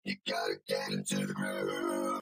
You gotta get into the groove.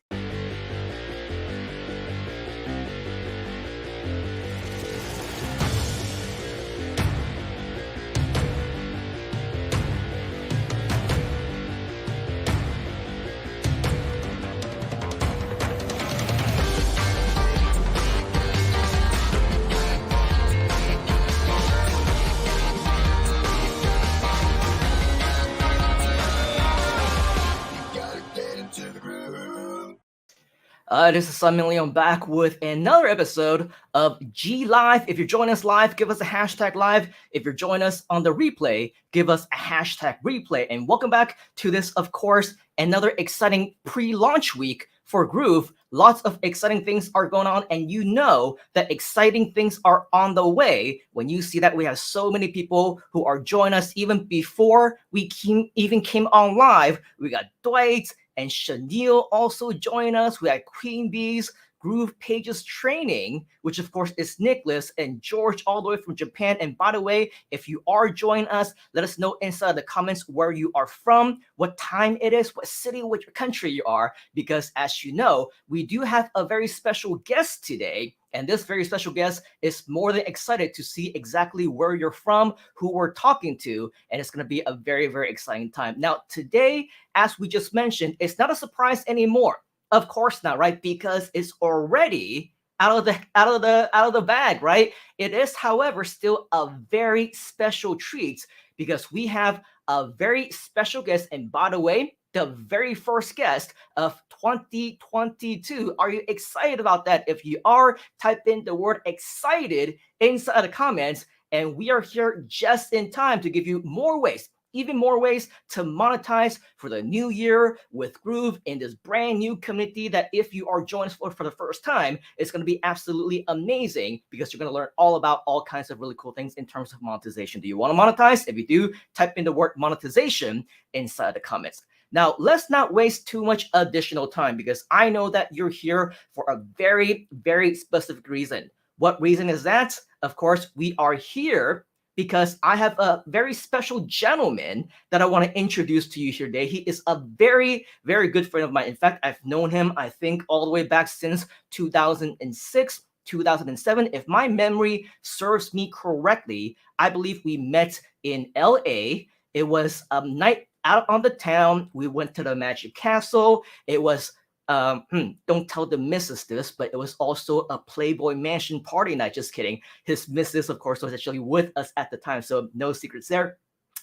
This is Simon Leung back with another episode of GLIVE. If you're joining us live, give us a hashtag live. If you're joining us on the replay, give us a hashtag replay. And welcome back to this, of course, another exciting pre-launch week for Groove. Lots of exciting things are going on, and you know that exciting things are on the way when you see that we have so many people who are joining us even before we even came on live. We got Dwight and Chanel also join us. We had Queen Bee's Groove Pages Training, which of course is Nicholas and George all the way from Japan. And by the way, if you are joining us, let us know inside the comments where you are from, what time it is, what city, which country you are, because as you know, we do have a very special guest today. And this very special guest is more than excited to see exactly where you're from, who we're talking to, and it's going to be a very, very exciting time. Now, today, as we just mentioned, it's not a surprise anymore. Of course not, right? Because it's already out of the bag, right? It is, however, still a very special treat because we have a very special guest. And by the way, the very first guest of 2022. Are you excited about that? If you are, type in the word excited inside the comments. And we are here just in time to give you more ways, even more ways to monetize for the new year with Groove in this brand new community that if you are joining us for the first time, it's going to be absolutely amazing because you're going to learn all about all kinds of really cool things in terms of monetization. Do you want to monetize? If you do, type in the word monetization inside the comments. Now, let's not waste too much additional time because I know that you're here for a very, very specific reason. What reason is that? Of course, we are here because I have a very special gentleman that I want to introduce to you here today. He is a very, very good friend of mine. In fact, I've known him, I think, all the way back since 2006, 2007. If my memory serves me correctly, I believe we met in LA. It was a night out on the town. We went to the Magic Castle. It was don't tell the missus this, but it was also a Playboy Mansion party night. Just kidding. His missus, of course, was actually with us at the time, so no secrets there.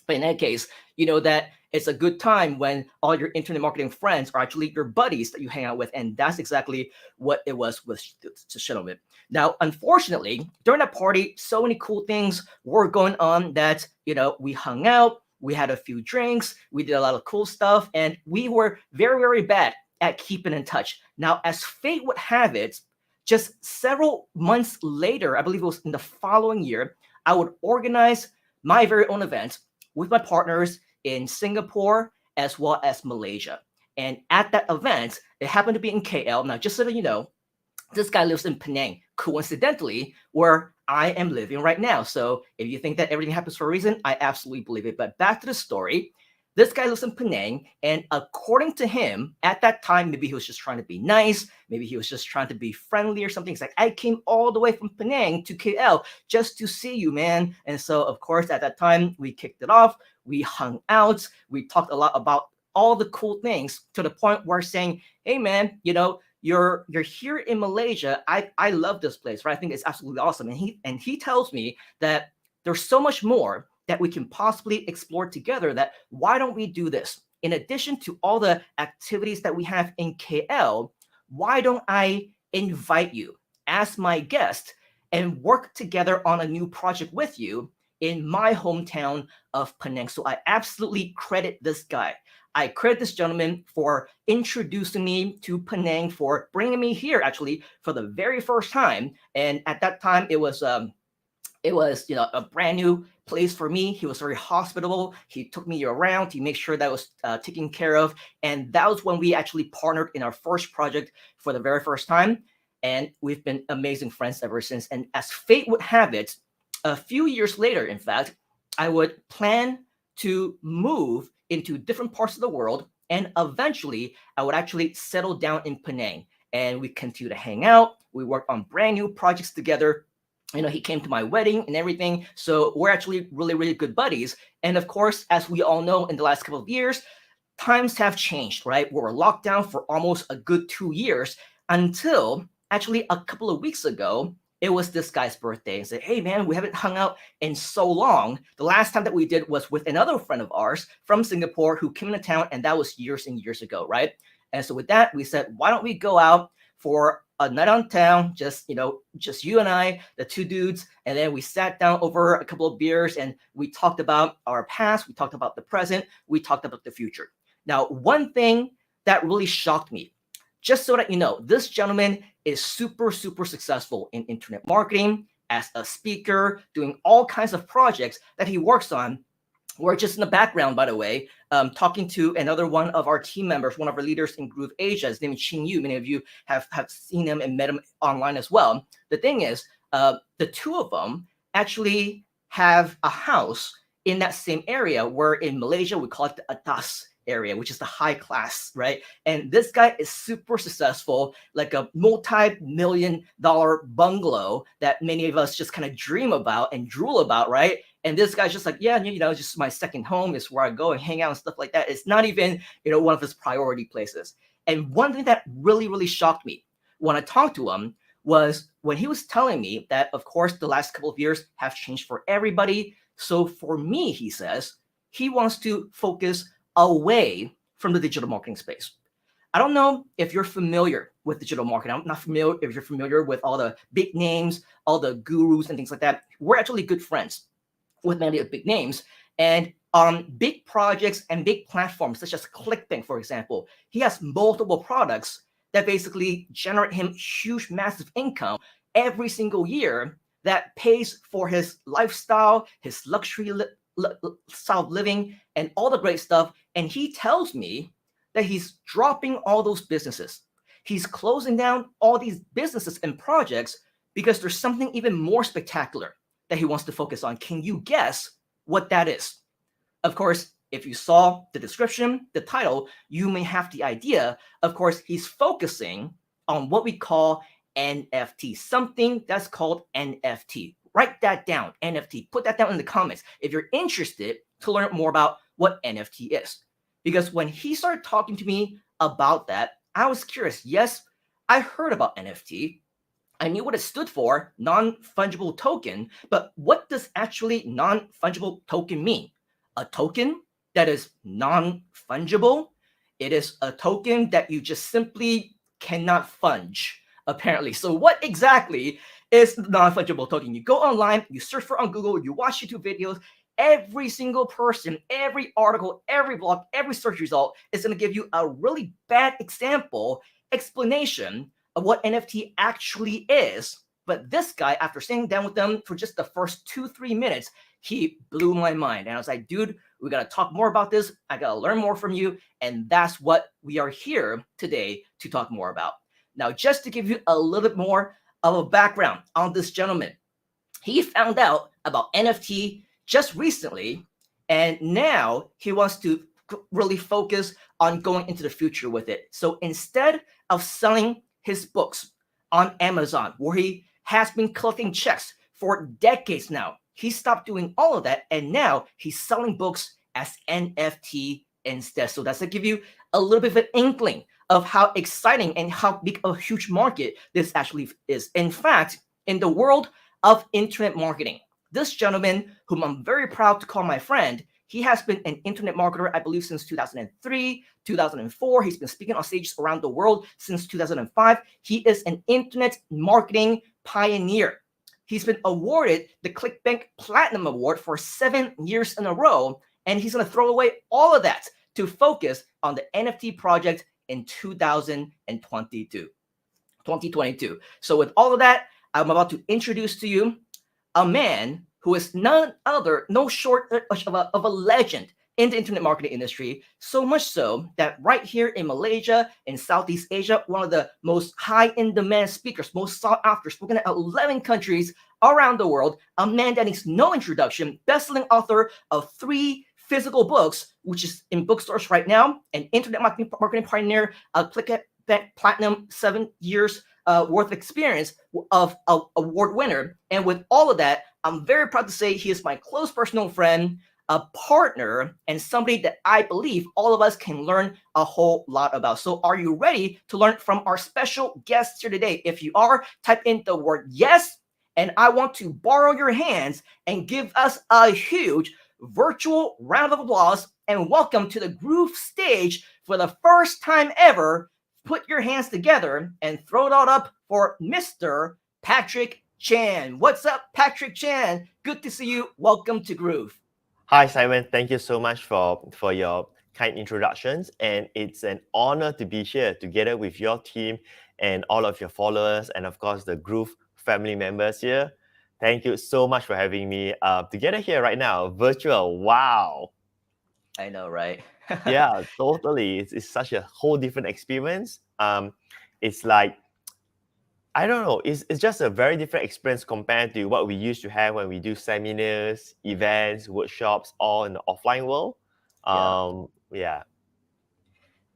But in that case, you know that it's a good time when all your internet marketing friends are actually your buddies that you hang out with, and that's exactly what it was with Shinobi. Now, unfortunately, during that party, so many cool things were going on that, you know, we hung out, we had a few drinks, we did a lot of cool stuff, and we were very, very bad at keeping in touch. Now, as fate would have it, just several months later, I believe it was in the following year, I would organize my very own event with my partners in Singapore as well as Malaysia. And at that event, it happened to be in KL. Now, just so that you know, this guy lives in Penang, coincidentally, where I am living right now. So if you think that everything happens for a reason, I absolutely believe it. But back to the story. This guy lives in Penang, and according to him, at that time, maybe he was just trying to be nice, maybe he was just trying to be friendly or something. He's like, I came all the way from Penang to KL just to see you, man. And so, of course, at that time, we kicked it off, we hung out, we talked a lot about all the cool things to the point where saying, hey, man, you know, you're here in Malaysia. I love this place, right? I think it's absolutely awesome. And he tells me that there's so much more that we can possibly explore together, that why don't we do this? In addition to all the activities that we have in KL, why don't I invite you as my guest and work together on a new project with you in my hometown of Penang? So I absolutely credit this guy. I credit this gentleman for introducing me to Penang, for bringing me here actually for the very first time. And at that time, it was you know, a brand new place for me. He was very hospitable. He took me around. He made sure that I was taken care of. And that was when we actually partnered in our first project for the very first time. And we've been amazing friends ever since. And as fate would have it, a few years later, in fact, I would plan to move into different parts of the world And eventually, I would actually settle down in Penang, and we continue to hang out. We worked on brand new projects together. He came to my wedding and everything. So we're actually really, really good buddies. And of course, as we all know, in the last couple of years, times have changed, right? We were locked down for almost a good 2 years until actually a couple of weeks ago, it was this guy's birthday and said, hey man, we haven't hung out in so long. The last time that we did was with another friend of ours from Singapore who came into town, and that was years and years ago, right? And so with that, we said, why don't we go out for a night on town, just you and I, the two dudes, and then we sat down over a couple of beers and we talked about our past, we talked about the present, we talked about the future. Now, one thing that really shocked me, just so that you know, this gentleman is super, super successful in internet marketing, as a speaker, doing all kinds of projects that he works on. We're just in the background, by the way, talking to another one of our team members, one of our leaders in GLIVE Asia. His name is Chin Yu. Many of you have seen him and met him online as well. The thing is, the two of them actually have a house in that same area, where in Malaysia, we call it the atas area, which is the high class, right? And this guy is super successful, like a multi-million-dollar bungalow that many of us just kind of dream about and drool about, right? And this guy's just like, yeah, just my second home is where I go and hang out and stuff like that. It's not even, one of his priority places. And one thing that really, really shocked me when I talked to him was when he was telling me that, of course, the last couple of years have changed for everybody. So for me, he says, he wants to focus away from the digital marketing space. I don't know if you're familiar with digital marketing. I'm not familiar if you're familiar with all the big names, all the gurus and things like that. We're actually good friends with many of the big names. And on big projects and big platforms such as Clickbank, for example, he has multiple products that basically generate him huge, massive income every single year that pays for his lifestyle, his luxury style of living, and all the great stuff. And he tells me that he's dropping all those businesses. He's closing down all these businesses and projects because there's something even more spectacular that he wants to focus on. Can you guess what that is? Of course, if you saw the description, the title, you may have the idea. Of course, he's focusing on what we call NFT, something that's called NFT. Write that down, NFT. Put that down in the comments if you're interested to learn more about what NFT is. Because when he started talking to me about that, I was curious. Yes, I heard about NFT. I knew what it stood for, non-fungible token, but what does actually non-fungible token mean? A token that is non-fungible? It is a token that you just simply cannot funge, apparently. So what exactly is non-fungible token? You go online, you search for on Google, you watch YouTube videos. Every single person, every article, every blog, every search result is going to give you a really bad explanation of what NFT actually is. But this guy, after sitting down with them for just the first 2-3 minutes, he blew my mind. And I was like, dude, we got to talk more about this. I got to learn more from you. And that's what we are here today to talk more about. Now, just to give you a little bit more of a background on this gentleman, he found out about NFT just recently, and now he wants to really focus on going into the future with it. So instead of selling his books on Amazon, where he has been collecting checks for decades now, he stopped doing all of that, and now he's selling books as NFT instead. So that's to give you a little bit of an inkling of how exciting and how big a huge market this actually is. In fact, in the world of internet marketing, this gentleman, whom I'm very proud to call my friend, he has been an internet marketer, I believe, since 2003, 2004. He's been speaking on stages around the world since 2005. He is an internet marketing pioneer. He's been awarded the Clickbank Platinum Award for 7 years in a row, and he's going to throw away all of that to focus on the NFT project in 2022. So with all of that, I'm about to introduce to you a man who is no short of a legend in the internet marketing industry, so much so that right here in Malaysia, in Southeast Asia, one of the most high in demand speakers, most sought after, spoken at 11 countries around the world, a man that needs no introduction, best-selling author of 3 physical books, which is in bookstores right now, an internet marketing pioneer, a Clickbank Platinum 7 years worth of experience of award winner. And with all of that, I'm very proud to say he is my close personal friend, a partner, and somebody that I believe all of us can learn a whole lot about. So are you ready to learn from our special guests here today? If you are, type in the word yes, and I want to borrow your hands and give us a huge virtual round of applause and welcome to the Groove stage for the first time ever. Put your hands together and throw it all up for Mr. Patric Chan. What's up, Patric Chan? Good to see you. Welcome to Groove. Hi, Simon. Thank you so much for your kind introductions. And it's an honor to be here together with your team and all of your followers, and of course, the Groove family members here. Thank you so much for having me together here right now. Virtual. Wow. I know, right? Yeah, totally. It's such a whole different experience. It's like, I don't know, it's just a very different experience compared to what we used to have when we do seminars, events, workshops, all in the offline world. Yeah. Yeah.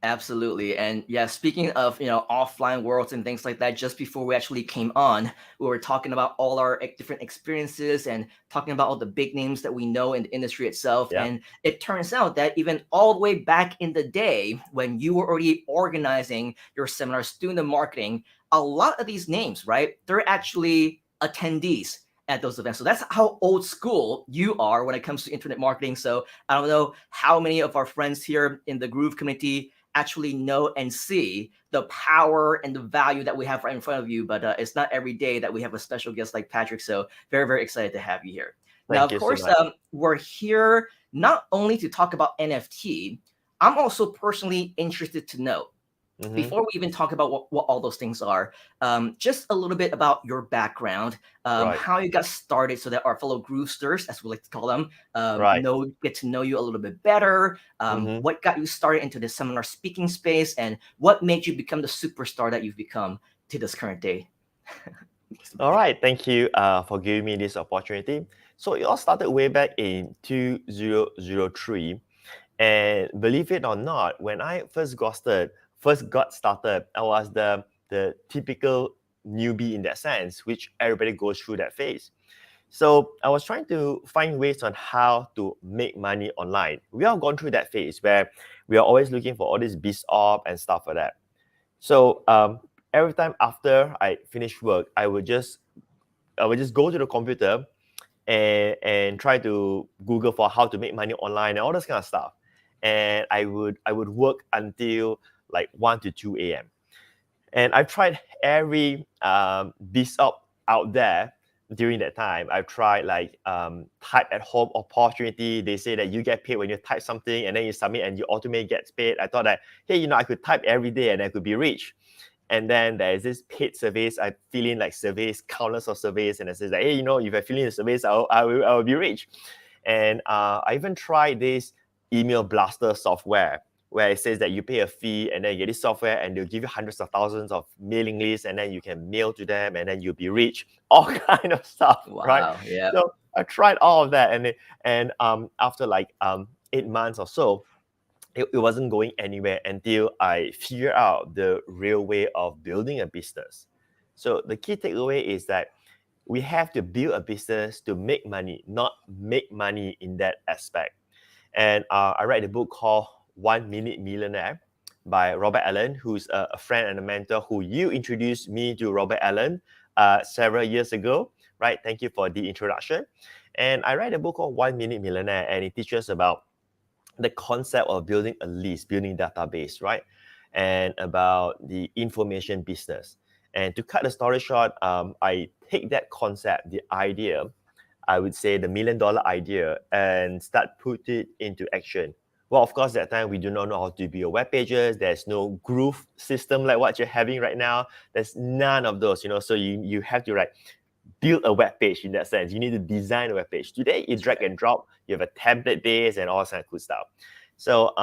Absolutely. And yeah, speaking of, offline worlds and things like that, just before we actually came on, we were talking about all our different experiences and talking about all the big names that we know in the industry itself. Yeah. And it turns out that even all the way back in the day when you were already organizing your seminar, student marketing, a lot of these names, right? They're actually attendees at those events. So that's how old school you are when it comes to internet marketing. So I don't know how many of our friends here in the Groove community actually know and see the power and the value that we have right in front of you. But it's not every day that we have a special guest like Patric. So very, very excited to have you here. Now, Thank of you so course, much. we're here not only to talk about NFT. I'm also personally interested to know, before we even talk about what all those things are, just a little bit about your background, Right. how you got started, so that our fellow groovesters, as we like to call them, Right. get to know you a little bit better. What got you started into the seminar speaking space, and what made you become the superstar that you've become to this current day? All right. Thank you for giving me this opportunity. So it all started way back in 2003. And believe it or not, when I first got started, I was the typical newbie in that sense, which everybody goes through that phase. So I was trying to find ways on how to make money online. We all gone through that phase where we are always looking for all this biz op and stuff like that. So every time after I finish work, I would just go to the computer and try to Google for how to make money online and all this kind of stuff. And I would work until like 1 to 2 a.m. And I've tried every biz op out there during that time. I've tried like type at home opportunity. They say that you get paid when you type something and then you submit and you automatically gets paid. I thought that, hey, I could type every day and I could be rich. And then there's this paid surveys. I fill in like surveys, countless of surveys, and it says that, hey, if I fill in the surveys, I will be rich. And I even tried this email blaster software where it says that you pay a fee and then you get this software and they'll give you hundreds of thousands of mailing lists and then you can mail to them and then you'll be rich, all kind of stuff, right? Wow. Yeah. So I tried all of that and after like 8 months or so, it wasn't going anywhere until I figured out the real way of building a business. So the key takeaway is that we have to build a business to make money, not make money in that aspect. And I read a book called 1 Minute Millionaire by Robert Allen, who's a friend and a mentor who you introduced me to Robert Allen several years ago, right? Thank you for the introduction. And I read a book called 1 Minute Millionaire, and it teaches about the concept of building a list, building database, right? And about the information business. And to cut the story short, I take that concept, the idea, I would say the $1 million idea, and start put it into action. Well, of course, that time we do not know how to build web pages. There's no Groove system like what you're having right now. There's none of those, So you have to build a web page in that sense. You need to design a web page. Today, it's drag and drop. You have a template base and all that good stuff. So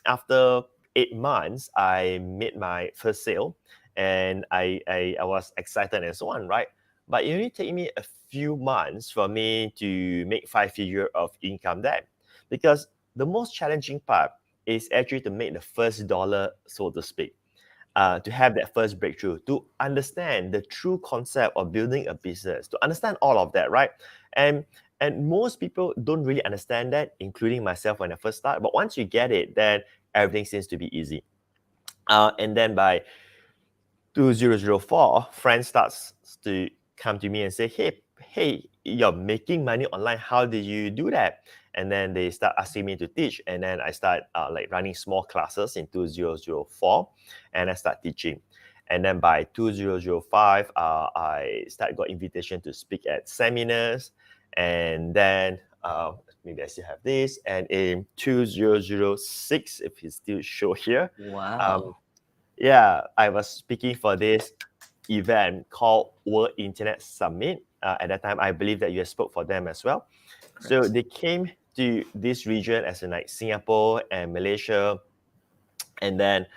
after 8 months, I made my first sale, and I was excited and so on, right? But it only took me a few months for me to make 5 figures of income then, because the most challenging part is actually to make the first dollar, so to speak. To have that first breakthrough, to understand the true concept of building a business, to understand all of that, right? And most people don't really understand that, including myself when I first start. But once you get it, then everything seems to be easy. And then by 2004, friends starts to come to me and say, hey, you're making money online. How did you do that? And then they start asking me to teach. And then I start like running small classes in 2004, and I start teaching. And then by 2005, I got invitation to speak at seminars. And then maybe I still have this. And in 2006, if it's still show here, Wow. yeah, I was speaking for this event called World Internet Summit. At that time, I believe that you have spoke for them as well. So Correct. they came to this region as in like Singapore and Malaysia, and then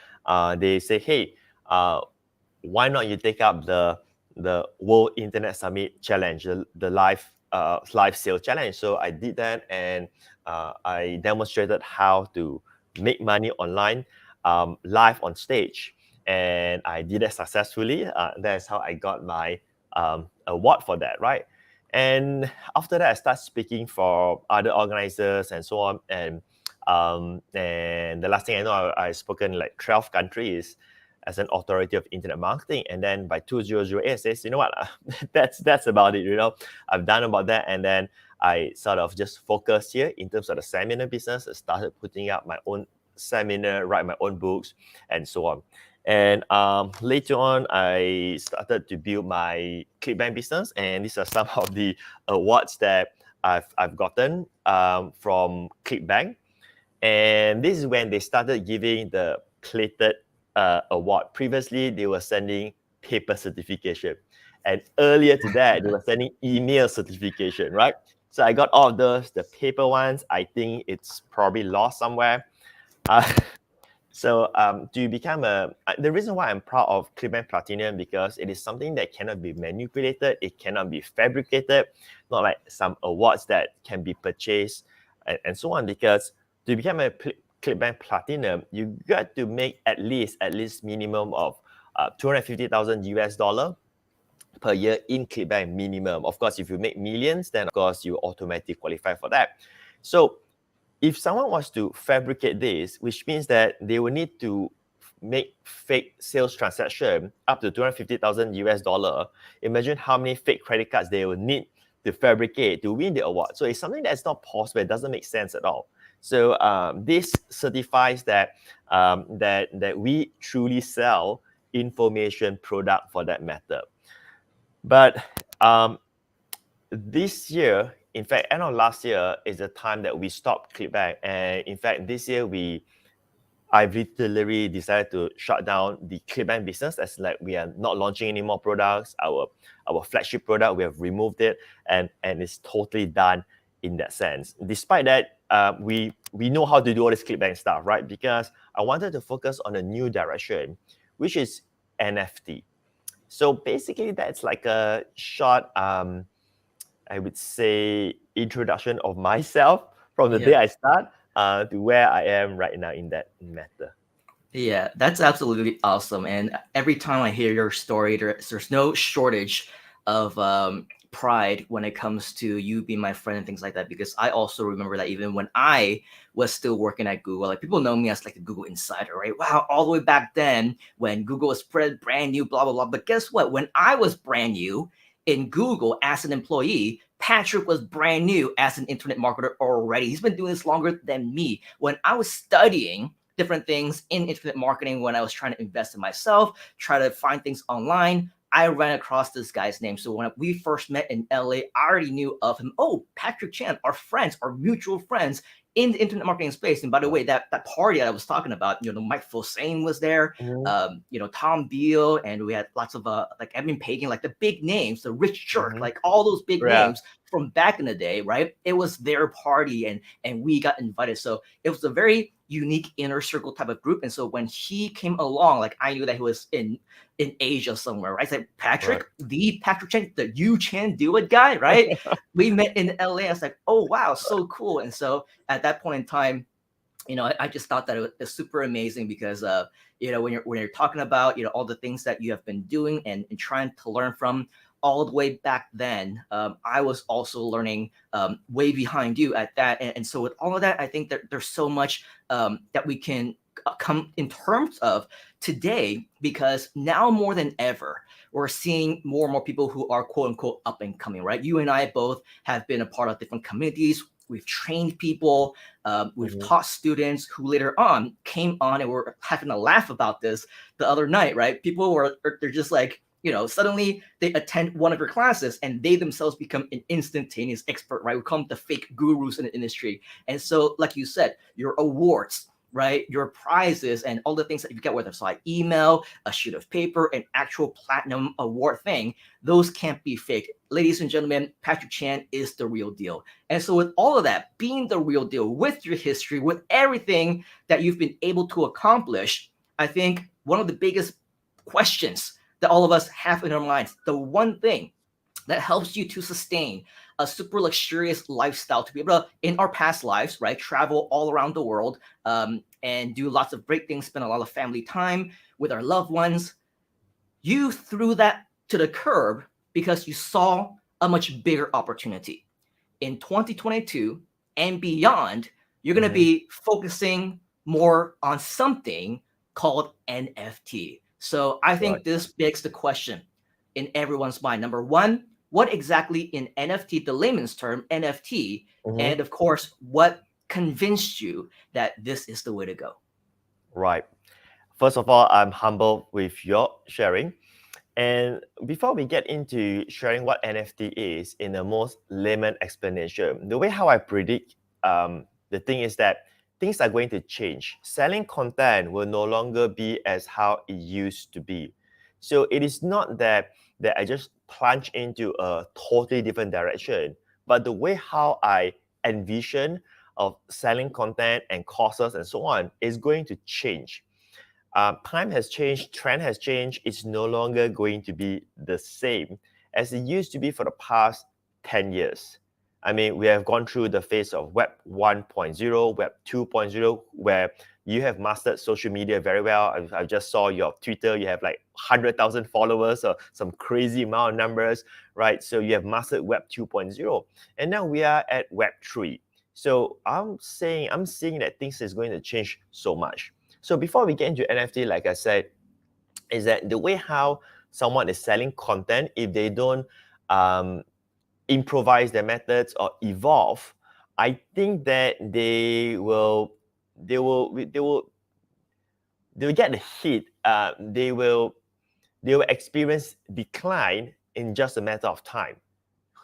they say, hey, why not you take up the World Internet Summit challenge, the live sale challenge? So I did that, and I demonstrated how to make money online, live on stage, and I did it successfully. That's how I got my award for that, right? And after that, I started speaking for other organizers and so on. And the last thing I know, I spoken like 12 countries as an authority of internet marketing. And then by 2008, I says, you know what, that's about it. I've done about that. And then I sort of just focused here in terms of the seminar business. I started putting up my own seminar, write my own books, and so on. And later on, I started to build my Clickbank business, and these are some of the awards that I've gotten from Clickbank. And this is when they started giving the plated award. Previously, they were sending paper certification, and earlier to that, they were sending email certification, right? So I got all of those. The paper ones, I think it's probably lost somewhere. So to become the reason why I'm proud of Clickbank Platinum, because it is something that cannot be manipulated, it cannot be fabricated, not like some awards that can be purchased and so on. Because to become a Clickbank Platinum, you got to make at least minimum of 250,000 US dollar per year in Clickbank minimum. Of course, if you make millions, then of course you automatically qualify for that. So if someone wants to fabricate this, which means that they will need to make fake sales transaction up to 250,000 US dollar, imagine how many fake credit cards they will need to fabricate to win the award. So it's something that's not possible. It doesn't make sense at all. So this certifies that that we truly sell information product for that matter. But this year, in fact, end of last year is the time that we stopped Clickbank. And in fact, this year I literally decided to shut down the Clickbank business, as like we are not launching any more products. Our flagship product, we have removed it, and it's totally done in that sense. Despite that, we know how to do all this Clickbank stuff, right? Because I wanted to focus on a new direction, which is NFT. So basically, that's like a short, I would say, introduction of myself from the day I start to where I am right now in that matter. Yeah, that's absolutely awesome. And every time I hear your story, there's no shortage of pride when it comes to you being my friend and things like that. Because I also remember that even when I was still working at Google, like people know me as like the Google insider, right? Wow, all the way back then when Google was brand new, blah, blah, blah. But guess what? When I was brand new in Google as an employee, Patric was brand new as an internet marketer already. He's been doing this longer than me. When I was studying different things in internet marketing, when I was trying to invest in myself, try to find things online, I ran across this guy's name. So when we first met in LA, I already knew of him. Oh, Patric Chan, our friends, our mutual friends in the internet marketing space. And by the way, that party that I was talking about, Mike Fosane was there, Tom Beal, and we had lots of like Evan Pagan, like the big names, the Rich Jerk, like all those big names from back in the day, right? It was their party, and we got invited. So it was a very unique inner circle type of group. And so when he came along, like I knew that he was in Asia somewhere, right? It's like Patric, the Patric Chan, the You Can Do It guy, right? We met in LA. I was like, oh wow, so cool. And so at that point in time, I just thought that it was super amazing because when you're talking about all the things that you have been doing and trying to learn from all the way back then, I was also learning way behind you at that, and so with all of that, I think that there's so much that we can come in terms of today, because now more than ever we're seeing more and more people who are quote unquote up and coming, right? You and I both have been a part of different communities. We've trained people, we've taught students who later on came on, and we're having a laugh about this the other night, right? People they're just like, suddenly they attend one of your classes and they themselves become an instantaneous expert, right? We call them the fake gurus in the industry. And so, like you said, your awards, right? Your prizes and all the things that you get, whether it's like email, a sheet of paper, an actual platinum award thing, those can't be faked. Ladies and gentlemen, Patric Chan is the real deal. And so with all of that being the real deal, with your history, with everything that you've been able to accomplish, I think one of the biggest questions that all of us have in our minds, the one thing that helps you to sustain a super luxurious lifestyle, to be able to, in our past lives, right, travel all around the world, and do lots of great things, spend a lot of family time with our loved ones. You threw that to the curb because you saw a much bigger opportunity. In 2022 and beyond, you're going to be focusing more on something called NFT. So I think this begs the question in everyone's mind. Number one, what exactly in NFT, the layman's term, NFT, and of course, what convinced you that this is the way to go? Right. First of all, I'm humbled with your sharing. And before we get into sharing what NFT is in the most layman explanation, the way how I predict the thing is that things are going to change. Selling content will no longer be as how it used to be. So it is not that I just plunge into a totally different direction, but the way how I envision of selling content and courses and so on is going to change. Time has changed, trend has changed. It's no longer going to be the same as it used to be for the past 10 years. I mean, we have gone through the phase of Web 1.0, Web 2.0, where you have mastered social media very well. I just saw your Twitter, you have like 100,000 followers or some crazy amount of numbers, right? So you have mastered Web 2.0. And now we are at Web 3. So I'm seeing that things is going to change so much. So before we get into NFT, like I said, is that the way how someone is selling content, if they don't improvise their methods or evolve, I think that they will get the hit. They will experience decline in just a matter of time.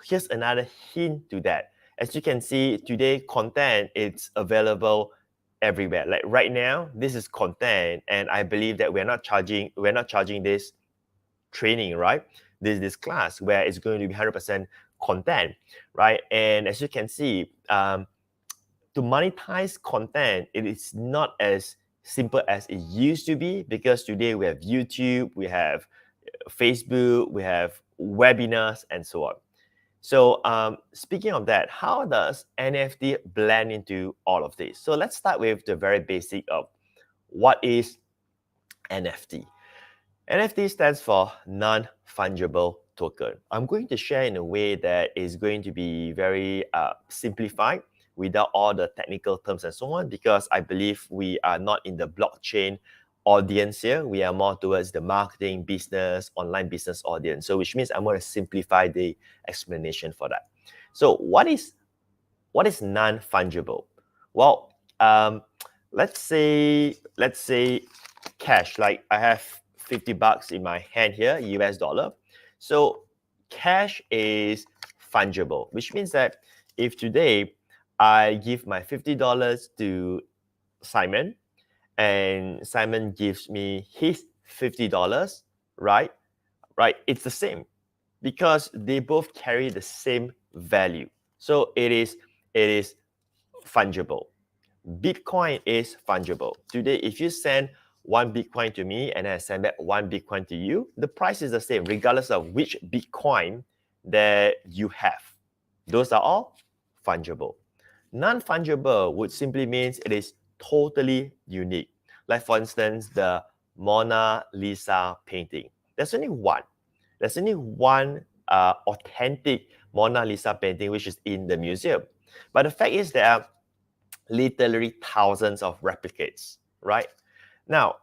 Here's another hint to that. As you can see today, content is available everywhere. Like right now, this is content, and I believe that we're not charging this training, right? This class where it's going to be 100% content, right? And as you can see, to monetize content, it is not as simple as it used to be, because today we have YouTube, we have Facebook, we have webinars, and so on. So speaking of that, how does NFT blend into all of this? So let's start with the very basic of what is NFT. NFT stands for non-fungible token. I'm going to share in a way that is going to be very simplified without all the technical terms and so on, because I believe we are not in the blockchain audience here. We are more towards the marketing, business, online business audience. So which means I'm going to simplify the explanation for that. So what is non-fungible? Well, let's say cash. Like I have $50 in my hand here, US dollar. So cash is fungible, which means that if today I give my $50 to Simon, and Simon gives me his $50, right? Right, it's the same because they both carry the same value. So it is fungible. Bitcoin is fungible. Today, if you send one Bitcoin to me and I send back one Bitcoin to you, the price is the same regardless of which Bitcoin that you have. Those are all fungible. Non-fungible would simply means it is totally unique. Like for instance, the Mona Lisa painting. There's only one. There's only one authentic Mona Lisa painting which is in the museum. But the fact is there are literally thousands of replicates, right? Now,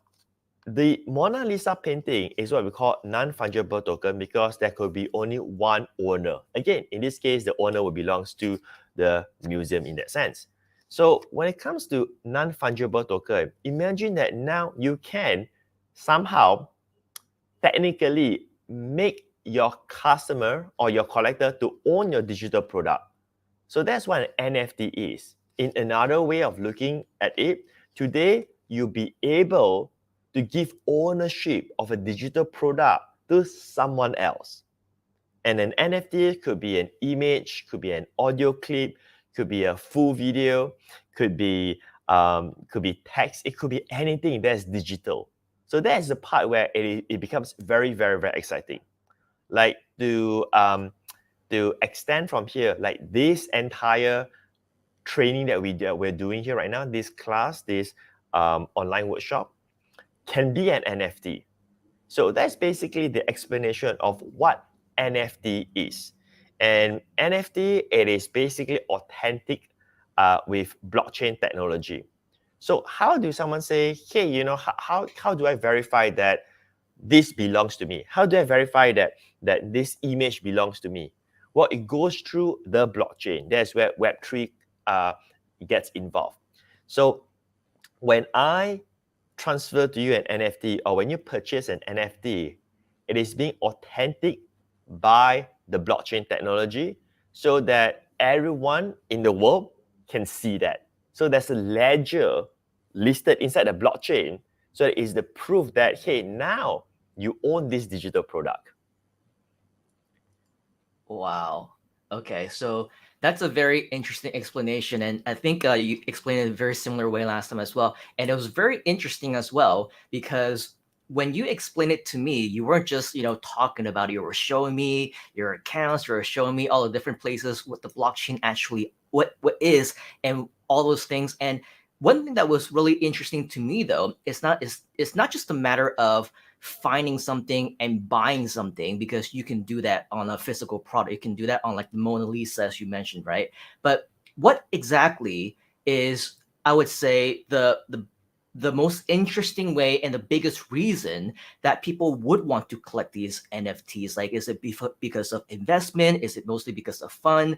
the Mona Lisa painting is what we call non-fungible token because there could be only one owner. Again, in this case, the owner will belongs to the museum in that sense. So when it comes to non-fungible token, imagine that now you can somehow technically make your customer or your collector to own your digital product. So that's what an NFT is. In another way of looking at it, today you'll be able to give ownership of a digital product to someone else. And an NFT could be an image, could be an audio clip, could be a full video, could be text, it could be anything that's digital. So that's the part where it becomes very, very, very exciting. Like to extend from here, like this entire training that we're doing here right now, this class, this online workshop, can be an NFT. So that's basically the explanation of what NFT is. And NFT, it is basically authentic with blockchain technology. So how do someone say, hey, you know, how do I verify that this belongs to me? How do I verify that this image belongs to me? Well, it goes through the blockchain. That's where Web3 gets involved. So when I transfer to you an NFT or when you purchase an NFT, it is being authentic by the blockchain technology so that everyone in the world can see that. So there's a ledger listed inside the blockchain. So it is the proof that, hey, now you own this digital product. Wow. Okay, so that's a very interesting explanation, and I think you explained it in a very similar way last time as well. And it was very interesting as well because when you explained it to me, you weren't just talking about it. You were showing me your accounts, you were showing me all the different places what the blockchain actually what is and all those things. And one thing that was really interesting to me though, it's not just a matter of finding something and buying something because you can do that on a physical product. You can do that on like the Mona Lisa, as you mentioned, right? But what exactly is, I would say, the most interesting way and the biggest reason that people would want to collect these NFTs? Like, is it because of investment? Is it mostly because of fun?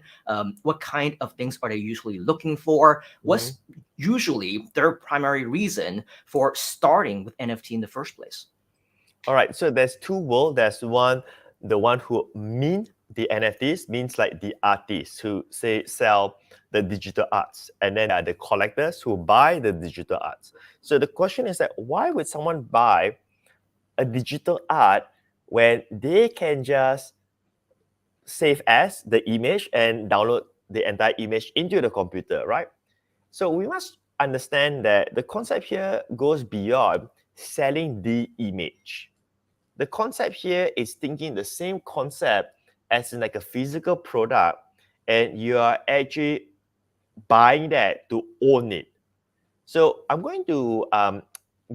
What kind of things are they usually looking for? What's usually their primary reason for starting with NFT in the first place? All right, so there's two worlds. There's one, the one who mint the NFTs, means like the artists who say sell the digital arts, and then there are the collectors who buy the digital arts. So the question is that why would someone buy a digital art when they can just save as the image and download the entire image into the computer, right? So we must understand that the concept here goes beyond selling the image. The concept here is thinking the same concept as in like a physical product, and you are actually buying that to own it. So I'm going to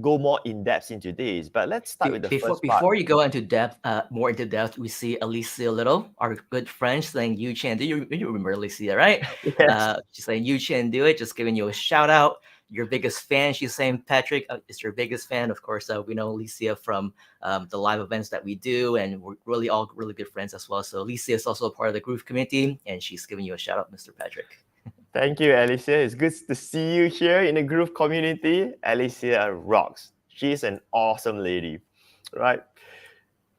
go more in depth into this, but let's start with the first part. Before you go into depth, more into depth, we see Alicia Little, our good friend, saying you can do. You remember Alicia, right? Yes. She's saying you can do it. Just giving you a shout out. Your biggest fan, she's saying Patrick is your biggest fan. Of course, we know Alicia from the live events that we do, and we're really all really good friends as well. So Alicia is also a part of the Groove community, and she's giving you a shout out, Mr. Patrick. Thank you, Alicia. It's good to see you here in the Groove community. Alicia rocks. She's an awesome lady, right?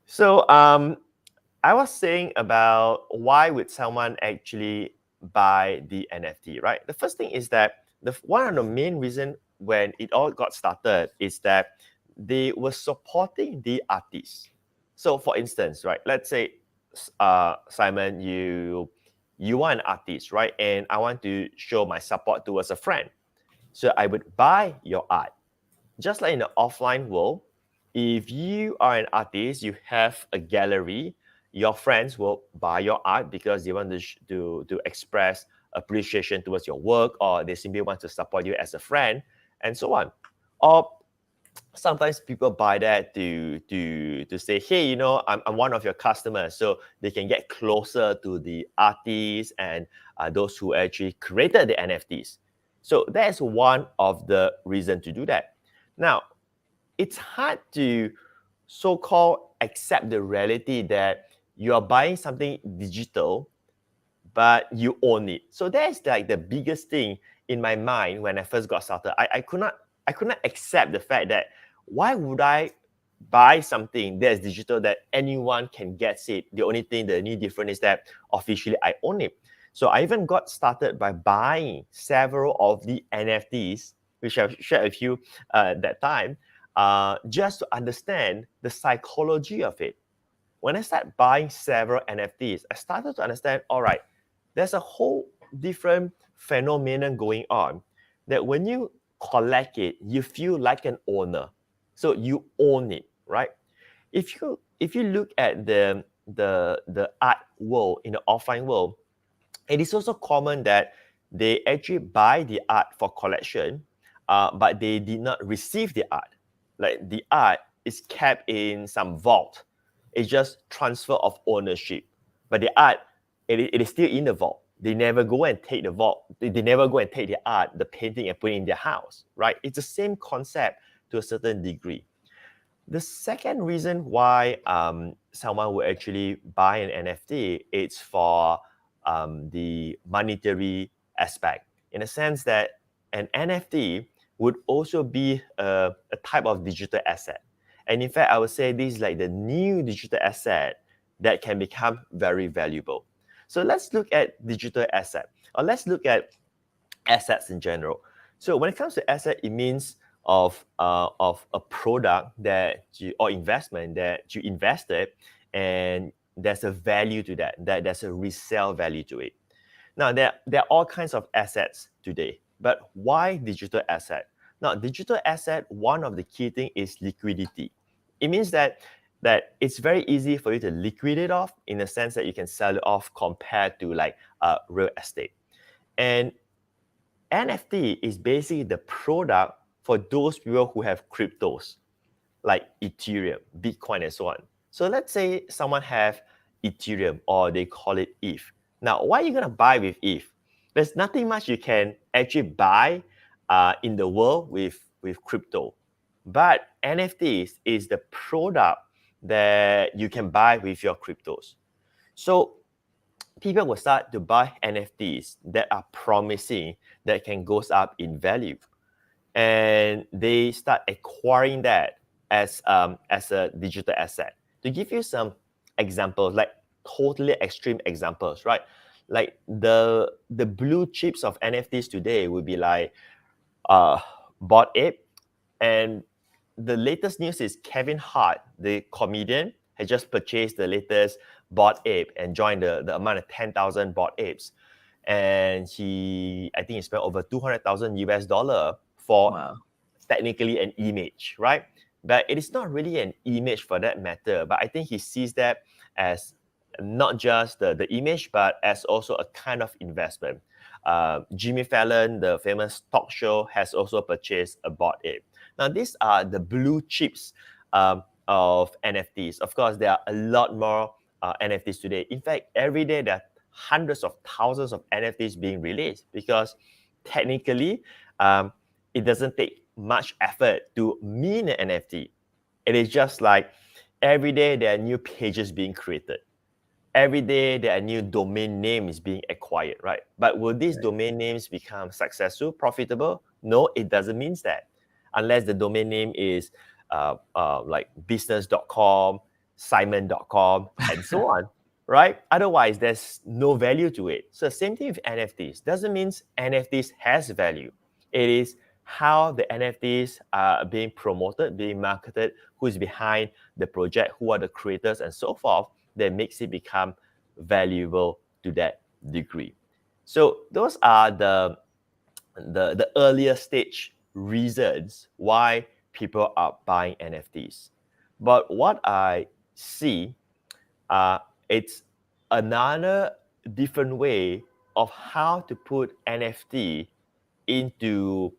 So I was saying about why would someone actually buy the NFT, right? The first thing is that one of the main reason when it all got started is that they were supporting the artists. So for instance, right, let's say, Simon, you are an artist, right? And I want to show my support towards a friend. So I would buy your art. Just like in the offline world, if you are an artist, you have a gallery, your friends will buy your art because they want to express appreciation towards your work, or they simply want to support you as a friend. and so on. Or sometimes people buy that to say, hey, you know, I'm one of your customers, so they can get closer to the artists and those who actually created the NFTs. So that's one of the reasons to do that. Now, it's hard to so-called accept the reality that you are buying something digital, but you own it. So that's like the biggest thing in my mind when I first got started. I could not accept the fact that why would I buy something that's digital that anyone can get it? The only thing, the only difference is that officially I own it. So I even got started by buying several of the NFTs, which I've shared with you that time, just to understand the psychology of it. When I started buying several NFTs, I started to understand, all right, there's a whole different phenomenon going on that when you collect it, you feel like an owner. So you own it, right? If you look at the art world in the offline world, it is also common that they actually buy the art for collection, but they did not receive the art. Like the art is kept in some vault. It's just transfer of ownership. But the art, it is still in the vault. They never go and take the vault. They never go and take the art, the painting, and put it in their house, right? It's the same concept to a certain degree. The second reason why someone would actually buy an NFT is for the monetary aspect, in a sense that an NFT would also be a type of digital asset. And in fact, I would say this is like the new digital asset that can become very valuable. So let's look at digital asset, or let's look at assets in general. So when it comes to asset, it means of a product that you, or investment that you invested, and there's a value to that, that there's a resale value to it. Now, there are all kinds of assets today, but why digital asset? Now, digital asset, one of the key thing is liquidity. It means that it's very easy for you to liquidate off, in the sense that you can sell it off compared to like real estate. And NFT is basically the product for those people who have cryptos, like Ethereum, Bitcoin, and so on. So let's say someone have Ethereum, or they call it ETH. Now, why are you gonna buy with ETH? There's nothing much you can actually buy in the world with crypto. But NFTs is the product that you can buy with your cryptos. So people will start to buy NFTs that are promising, that can goes up in value, and they start acquiring that as a digital asset. To give you some examples, like totally extreme examples, right? Like the blue chips of NFTs today would be like uh, Bored Ape, and the latest news is Kevin Hart, the comedian, has just purchased the latest Bored Ape and joined the amount of 10,000 Bored Apes. And I think he spent over 200,000 US dollar for Wow. technically an image, right? But it is not really an image for that matter. But I think he sees that as not just the image, but as also a kind of investment. Jimmy Fallon, the famous talk show, has also purchased a Bored Ape. Now, these are the blue chips of NFTs. Of course, there are a lot more NFTs today. In fact, every day there are hundreds of thousands of NFTs being released, because technically, it doesn't take much effort to mint an NFT. It is just like every day there are new pages being created. Every day there are new domain names being acquired, right? But will these domain names become successful, profitable? No, it doesn't mean that. Unless the domain name is like business.com, simon.com, and so on, right? Otherwise, there's no value to it. So same thing with NFTs. Doesn't mean NFTs has value. It is how the NFTs are being promoted, being marketed, who is behind the project, who are the creators, and so forth, that makes it become valuable to that degree. So those are the earlier stage reasons why people are buying NFTs. But what I see, it's another different way of how to put NFT into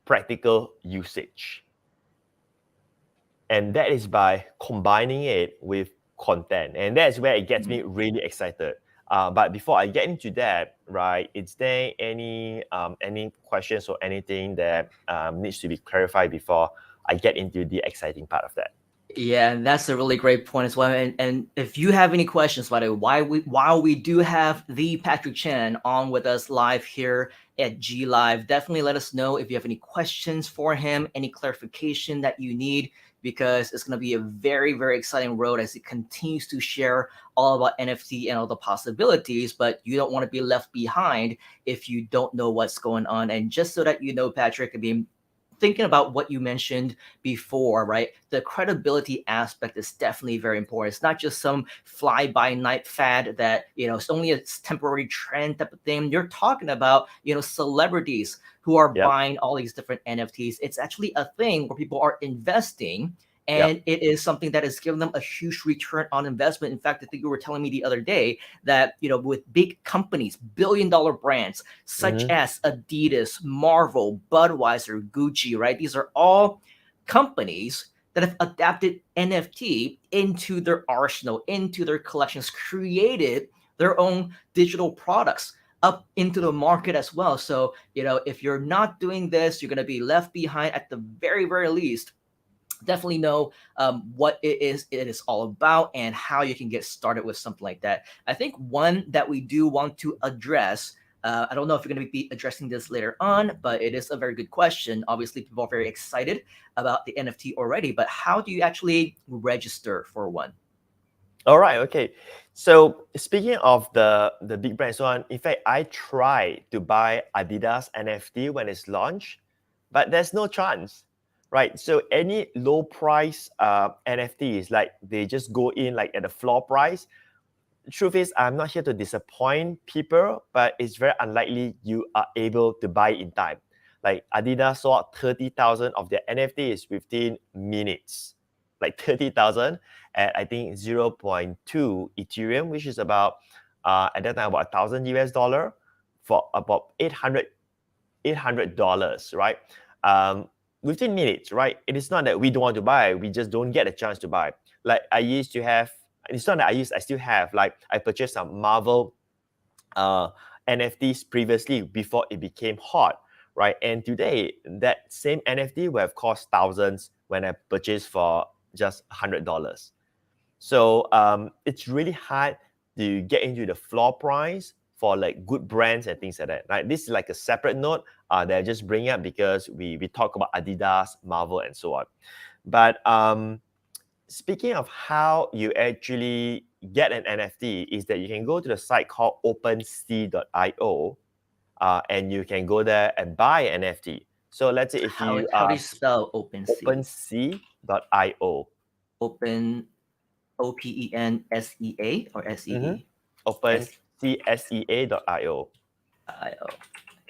practical usage. And that is by combining it with content. And that's where it gets me really excited. But before I get into that, right, is there any questions or anything that needs to be clarified before I get into the exciting part of that? Yeah, and that's a really great point as well. And if you have any questions, by the way, while we do have the Patric Chan on with us live here at GLIVE, definitely let us know if you have any questions for him, any clarification that you need, because it's going to be a very, very exciting road as it continues to share all about NFT and all the possibilities. But you don't want to be left behind if you don't know what's going on. And just so that you know, Patric, I mean, thinking about what you mentioned before, right? The credibility aspect is definitely very important. It's not just some fly by night fad that, it's only a temporary trend type of thing. You're talking about, celebrities who are buying all these different NFTs. It's actually a thing where people are investing, and it is something that has given them a huge return on investment. In fact, I think you were telling me the other day that, with big companies, billion-dollar brands such as Adidas, Marvel, Budweiser, Gucci, right? These are all companies that have adapted NFT into their arsenal, into their collections, created their own digital products up into the market as well. So, if you're not doing this, you're going to be left behind at the very, very least. Definitely know what it is all about and how you can get started with something like that. I think one that we do want to address, I don't know if you're going to be addressing this later on, but it is a very good question. Obviously, people are very excited about the NFT already, but how do you actually register for one? All right, okay. So speaking of the big brands, so in fact, I tried to buy Adidas NFT when it's launched, but there's no chance, right? So any low price NFTs, like they just go in like at the floor price. Truth is, I'm not here to disappoint people, but it's very unlikely you are able to buy in time. Like Adidas sold 30,000 of their NFTs within minutes, like 30,000 at I think 0.2 Ethereum, which is about at that time about $1,000 for about $800, right? Within minutes, right? It is not that we don't want to buy, we just don't get a chance to buy. Like I used to have, it's not that I still have, like I purchased some Marvel NFTs previously before it became hot, right? And today, that same NFT will have cost thousands when I purchased for just $100. So it's really hard to get into the floor price for like good brands and things like that. Right? This is like a separate note that I just bring up because we talk about Adidas, Marvel, and so on. But speaking of how you actually get an NFT, is that you can go to the site called OpenSea.io, and you can go there and buy an NFT. So let's say if How you do you spell OpenSea? OpenSea.io. Open OPENSEA or SEE? OpenSea.io.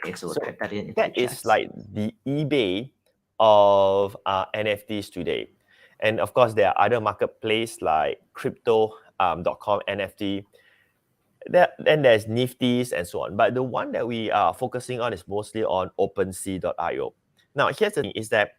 Okay, so we'll So type that into that the is chat. like the eBay of NFTs today. And of course, there are other marketplaces like crypto.com NFT. Then there's Nifty's and so on. But the one that we are focusing on is mostly on OpenSea.io. Now, here's the thing is that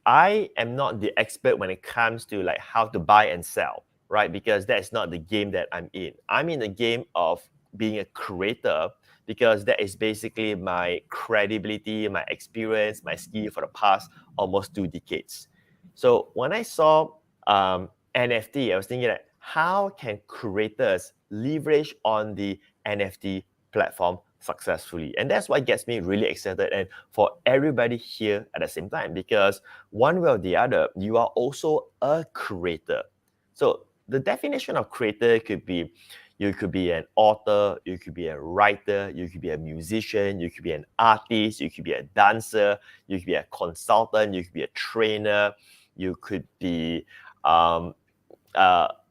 I am not the expert when it comes to like how to buy and sell, right? Because that's not the game that I'm in. I'm in the game of being a creator because that is basically my credibility, my experience, my skill for the past almost 2 decades. So when I saw NFT, I was thinking that how can creators leverage on the NFT platform successfully? And that's what gets me really excited, and for everybody here at the same time, because one way or the other, you are also a creator. So the definition of creator could be, you could be an author, you could be a writer, you could be a musician, you could be an artist, you could be a dancer, you could be a consultant, you could be a trainer, you could be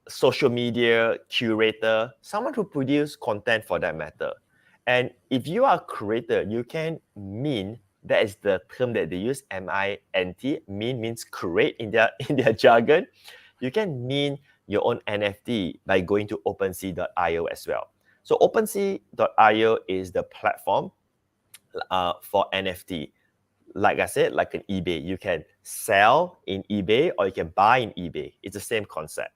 social media curator, someone who produce content for that matter. And if you are a creator, you can mint. That is the term that they use, mint. Mint means create in their jargon. You can mint your own NFT by going to OpenSea.io as well. So OpenSea.io is the platform for NFT. like I said, like an eBay. You can sell in eBay or you can buy in eBay. It's the same concept.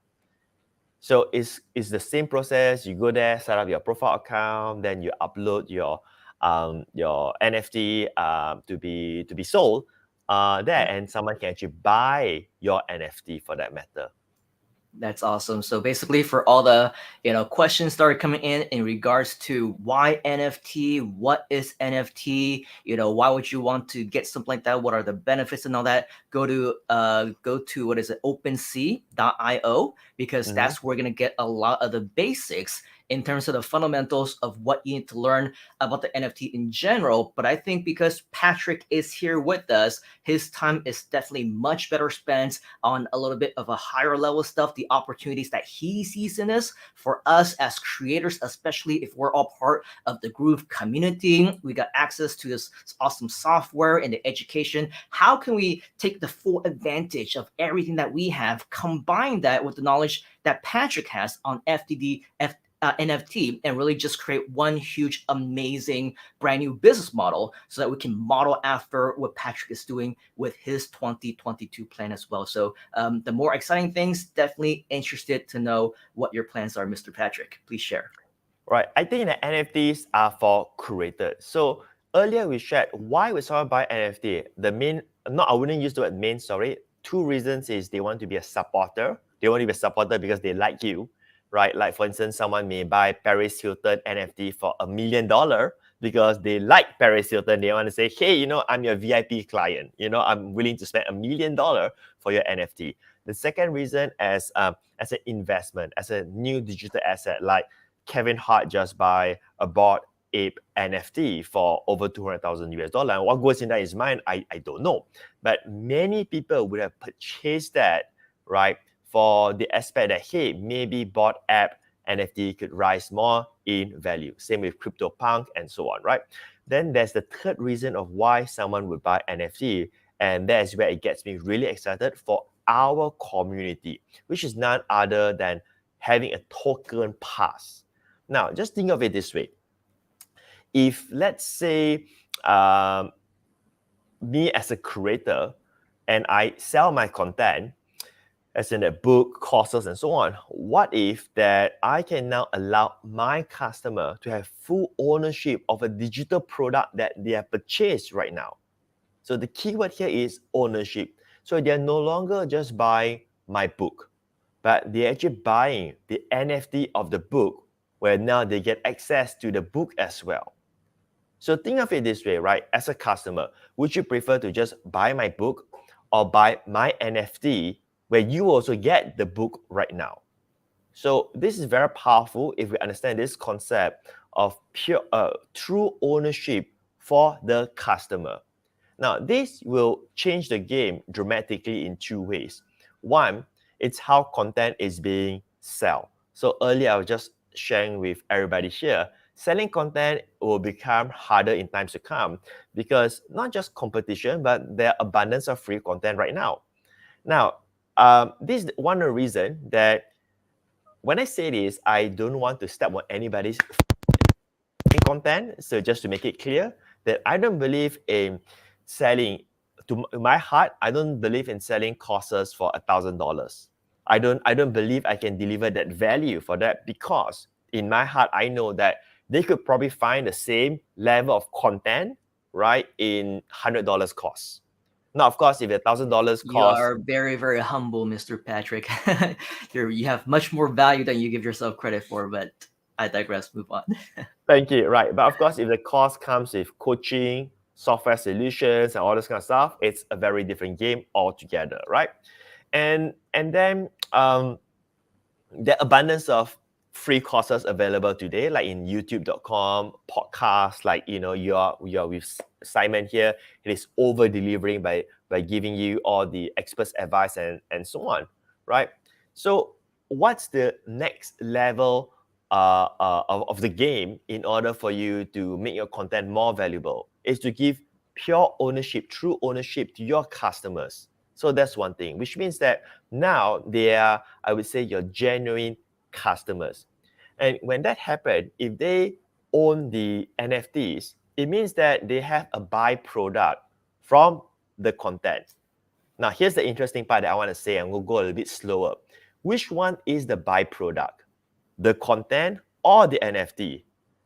So it's the same process. You go there, set up your profile account, then you upload your NFT to be sold there, and someone can actually buy your NFT for that matter. That's awesome. So basically, for all the questions started coming in regards to why NFT, what is NFT, why would you want to get something like that? What are the benefits and all that? Go to what is it, OpenSea.io, because that's where we're gonna get a lot of the basics in terms of the fundamentals of what you need to learn about the NFT in general. But I think because Patric is here with us, his time is definitely much better spent on a little bit of a higher level stuff, the opportunities that he sees in this for us as creators, especially if we're all part of the Groove community. We got access to this awesome software and the education. How can we take the full advantage of everything that we have, combine that with the knowledge that Patric has on NFT, and really just create one huge, amazing, brand new business model so that we can model after what Patric is doing with his 2022 plan as well. So the more exciting things, definitely interested to know what your plans are, Mr. Patric. Please share. Right. I think that NFTs are for creators. So earlier we shared why would someone buy NFT. I wouldn't use the word main, sorry. Two reasons is they want to be a supporter. They want to be a supporter because they like you, right? Like for instance, someone may buy Paris Hilton NFT for $1 million because they like Paris Hilton. They want to say, hey, I'm your VIP client. I'm willing to spend $1 million for your NFT. The second reason as an investment, as a new digital asset, like Kevin Hart just bought Ape NFT for over 200,000 US dollar. And what goes in his mind, I don't know. But many people would have purchased that, right, for the aspect that, hey, maybe bought app NFT could rise more in value. Same with CryptoPunk and so on, right? Then there's the third reason of why someone would buy NFT. And that is where it gets me really excited for our community, which is none other than having a token pass. Now, just think of it this way. If, let's say, me as a creator, and I sell my content, as in a book, courses, and so on, what if that I can now allow my customer to have full ownership of a digital product that they have purchased right now? So the keyword here is ownership. So they're no longer just buying my book, but they're actually buying the NFT of the book, where now they get access to the book as well. So think of it this way, right? As a customer, would you prefer to just buy my book or buy my NFT where you also get the book right now? So this is very powerful if we understand this concept of true ownership for the customer. Now, this will change the game dramatically in two ways. One, it's how content is being sold. So earlier, I was just sharing with everybody here, selling content will become harder in times to come because not just competition, but there are abundance of free content right now. Now, this is one reason that when I say this, I don't want to step on anybody's content. So just to make it clear that I don't believe in selling, to my heart, I don't believe in selling courses for $1,000. I don't believe I can deliver that value for that, because in my heart, I know that they could probably find the same level of content, right, in $100 course. Now, of course, if $1,000 cost, you are very, very humble, Mr. Patric. You have much more value than you give yourself credit for, but I digress. Move on. Thank you. Right. But of course, if the cost comes with coaching, software solutions, and all this kind of stuff, it's a very different game altogether, right? And then the abundance of free courses available today, like in youtube.com, podcasts, like you're with Simon here. It is over delivering by giving you all the experts advice and so on, right? So what's the next level of the game in order for you to make your content more valuable? Is to give pure ownership, true ownership to your customers. So that's one thing, which means that now they are, I would say, your genuine customers. And when that happens, if they own the NFTs, it means that they have a byproduct from the content. Now, here's the interesting part that I want to say, and we'll go a little bit slower. Which one is the byproduct? The content or the NFT?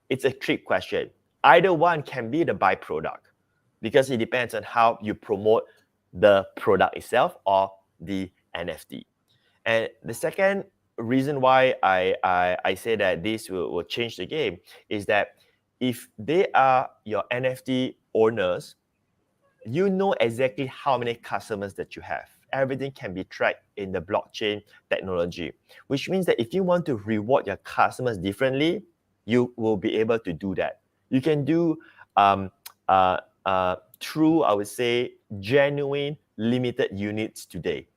It's a trick question. Either one can be the byproduct because it depends on how you promote the product itself or the NFT. And the second reason why I say that this will change the game is that if they are your NFT owners, you know exactly how many customers that you have. Everything can be tracked in the blockchain technology, which means that if you want to reward your customers differently, you will be able to do that. You can do true, I would say, genuine limited units today.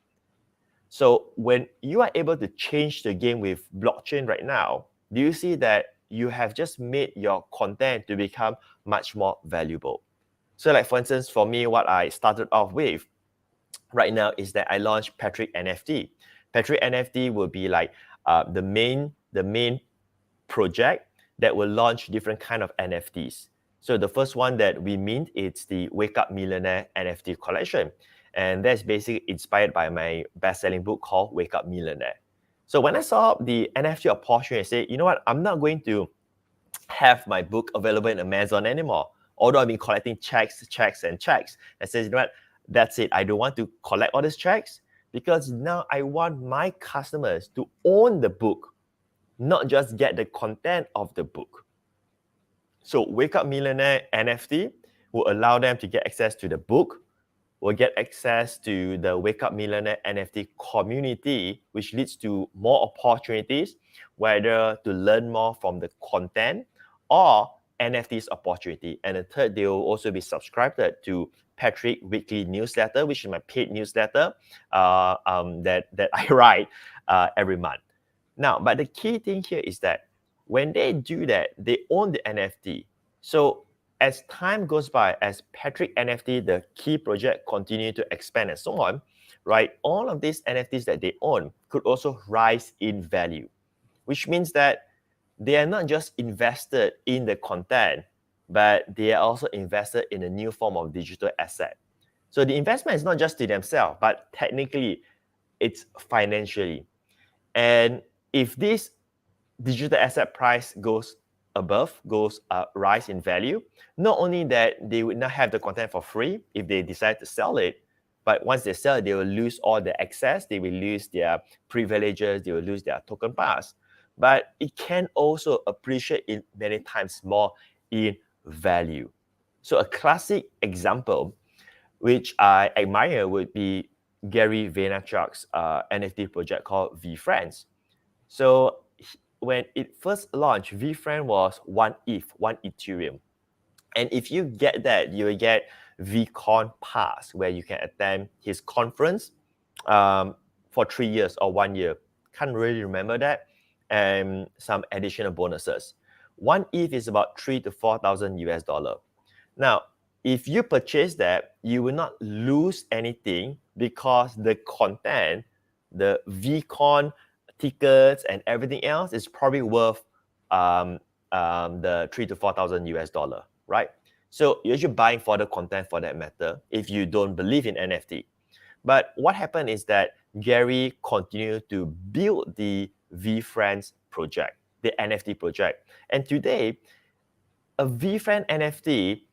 So when you are able to change the game with blockchain right now, do you see that you have just made your content to become much more valuable? So like for instance, for me, what I started off with right now is that I launched Patric NFT. Patric NFT will be like the main project that will launch different kind of NFTs. So the first one that we mint is the Wake Up Millionaire NFT collection. And that's basically inspired by my best-selling book called Wake Up Millionaire. So when I saw the NFT opportunity, I said, you know what, I'm not going to have my book available in Amazon anymore. Although I've been collecting checks. I said, you know what, that's it. I don't want to collect all these checks because now I want my customers to own the book, not just get the content of the book. So Wake Up Millionaire NFT will allow them to get access to the book, will get access to the Wake Up Millionaire NFT community, which leads to more opportunities, whether to learn more from the content or NFTs opportunity. And the third, they will also be subscribed to Patric Weekly Newsletter, which is my paid newsletter that I write every month. Now, but the key thing here is that when they do that, they own the NFT. So as time goes by, as Patric NFT, the key project continue to expand and so on, right? All of these NFTs that they own could also rise in value, which means that they are not just invested in the content, but they are also invested in a new form of digital asset. So the investment is not just to themselves, but technically it's financially. And if this digital asset price goes rise in value, not only that they would not have the content for free if they decide to sell it, but once they sell it, they will lose all the access, they will lose their privileges, they will lose their token pass. But it can also appreciate in many times more in value. So a classic example, which I admire, would be Gary Vaynerchuk's NFT project called VFriends. So when it first launched, VFriend was 1 ETH, 1 Ethereum. And if you get that, you will get VCon Pass, where you can attend his conference for 3 years or 1 year. Can't really remember that. And some additional bonuses. 1 ETH is about 3,000 to 4,000 US dollar. Now, if you purchase that, you will not lose anything because the content, the VCon tickets and everything else is probably worth the 3,000 to 4,000 US dollar, right? So you're just buying for the content for that matter if you don't believe in NFT. But what happened is that Gary continued to build the VFriends project, the NFT project. And today, a VFriend NFT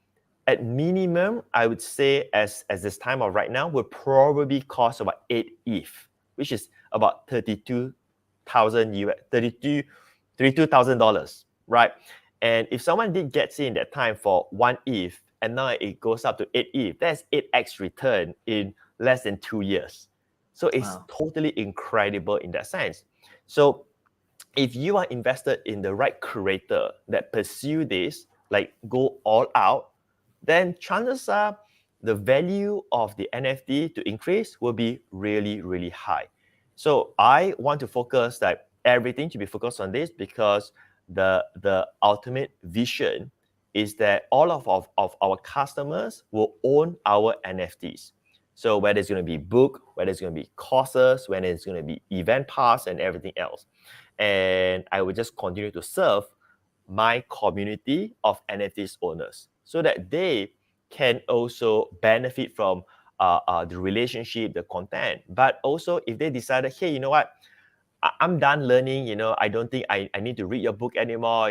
at minimum, I would say as this time of right now, will probably cost about 8 ETH, which is about $32,000, right? And if someone did get in that time for 1 ETH, and now it goes up to 8 ETH, that's 8x return in less than 2 years. So it's totally incredible in that sense. So if you are invested in the right creator that pursue this, like go all out, then chances are the value of the NFT to increase will be really, really high. So I want to focus that everything to be focused on this because the ultimate vision is that all of our customers will own our NFTs. So whether it's going to be book, whether it's going to be courses, whether it's going to be event pass and everything else. And I will just continue to serve my community of NFTs owners so that they can also benefit from the relationship, the content. But also if they decided, hey, you know what, I'm done learning, I don't think I need to read your book anymore,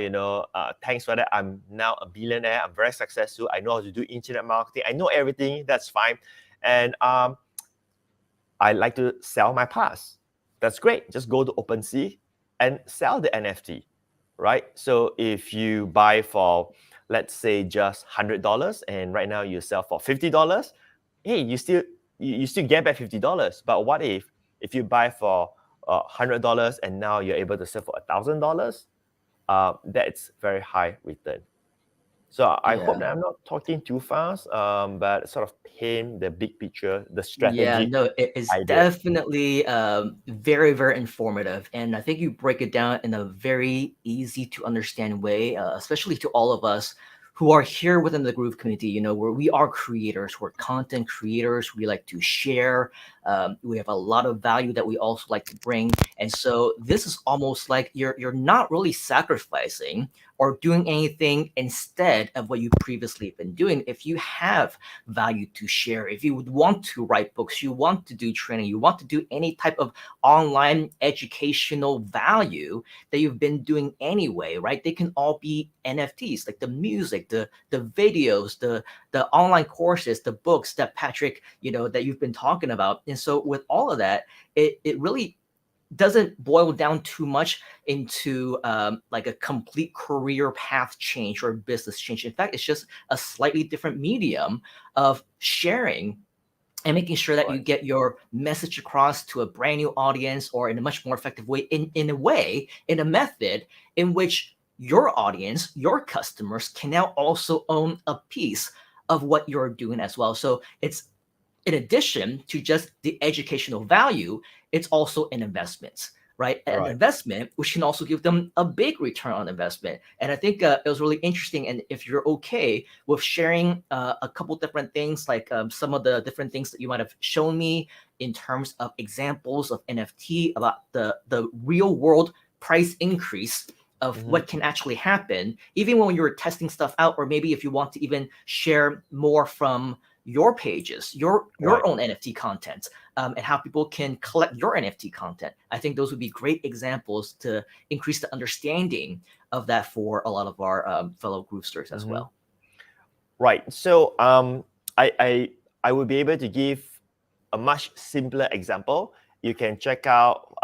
thanks for that. I'm now a billionaire. I'm very successful. I know how to do internet marketing. I know everything. That's fine. And I like to sell my pass. That's great. Just go to OpenSea and sell the NFT, right? So if you buy for, let's say, just $100, and right now you sell for $50, hey, you still get back $50. But what if you buy for $100 and now you're able to sell for $1,000? That's very high return. So I hope Yeah. that I'm not talking too fast, but sort of paint the big picture, the Yeah, strategy no, it is I did. definitely very, very informative. And I think you break it down in a very easy to understand way, especially to all of us who are here within the Groove community, where we are creators, we're content creators, we like to share. We have a lot of value that we also like to bring. And so this is almost like you're not really sacrificing or doing anything instead of what you previously been doing. If you have value to share, if you would want to write books, you want to do training, you want to do any type of online educational value that you've been doing anyway, right? They can all be NFTs, like the music, the videos, the online courses, the books that Patric, that you've been talking about. And so with all of that, it really doesn't boil down too much into like a complete career path change or business change. In fact, it's just a slightly different medium of sharing and making sure that you Right. get your message across to a brand new audience, or in a much more effective way, in a method in which your audience, your customers can now also own a piece of what you're doing as well. So it's, in addition to just the educational value, it's also an investment, right? An Right. investment which can also give them a big return on investment. And I think it was really interesting. And if you're okay with sharing a couple different things, like some of the different things that you might have shown me in terms of examples of NFT, about the real world price increase of Mhm. what can actually happen, even when you're testing stuff out, or maybe if you want to even share more from your pages, your Right. own NFT content, and how people can collect your NFT content. I think those would be great examples to increase the understanding of that for a lot of our fellow Groovesters as Mhm. well. Right. So I will be able to give a much simpler example. You can check out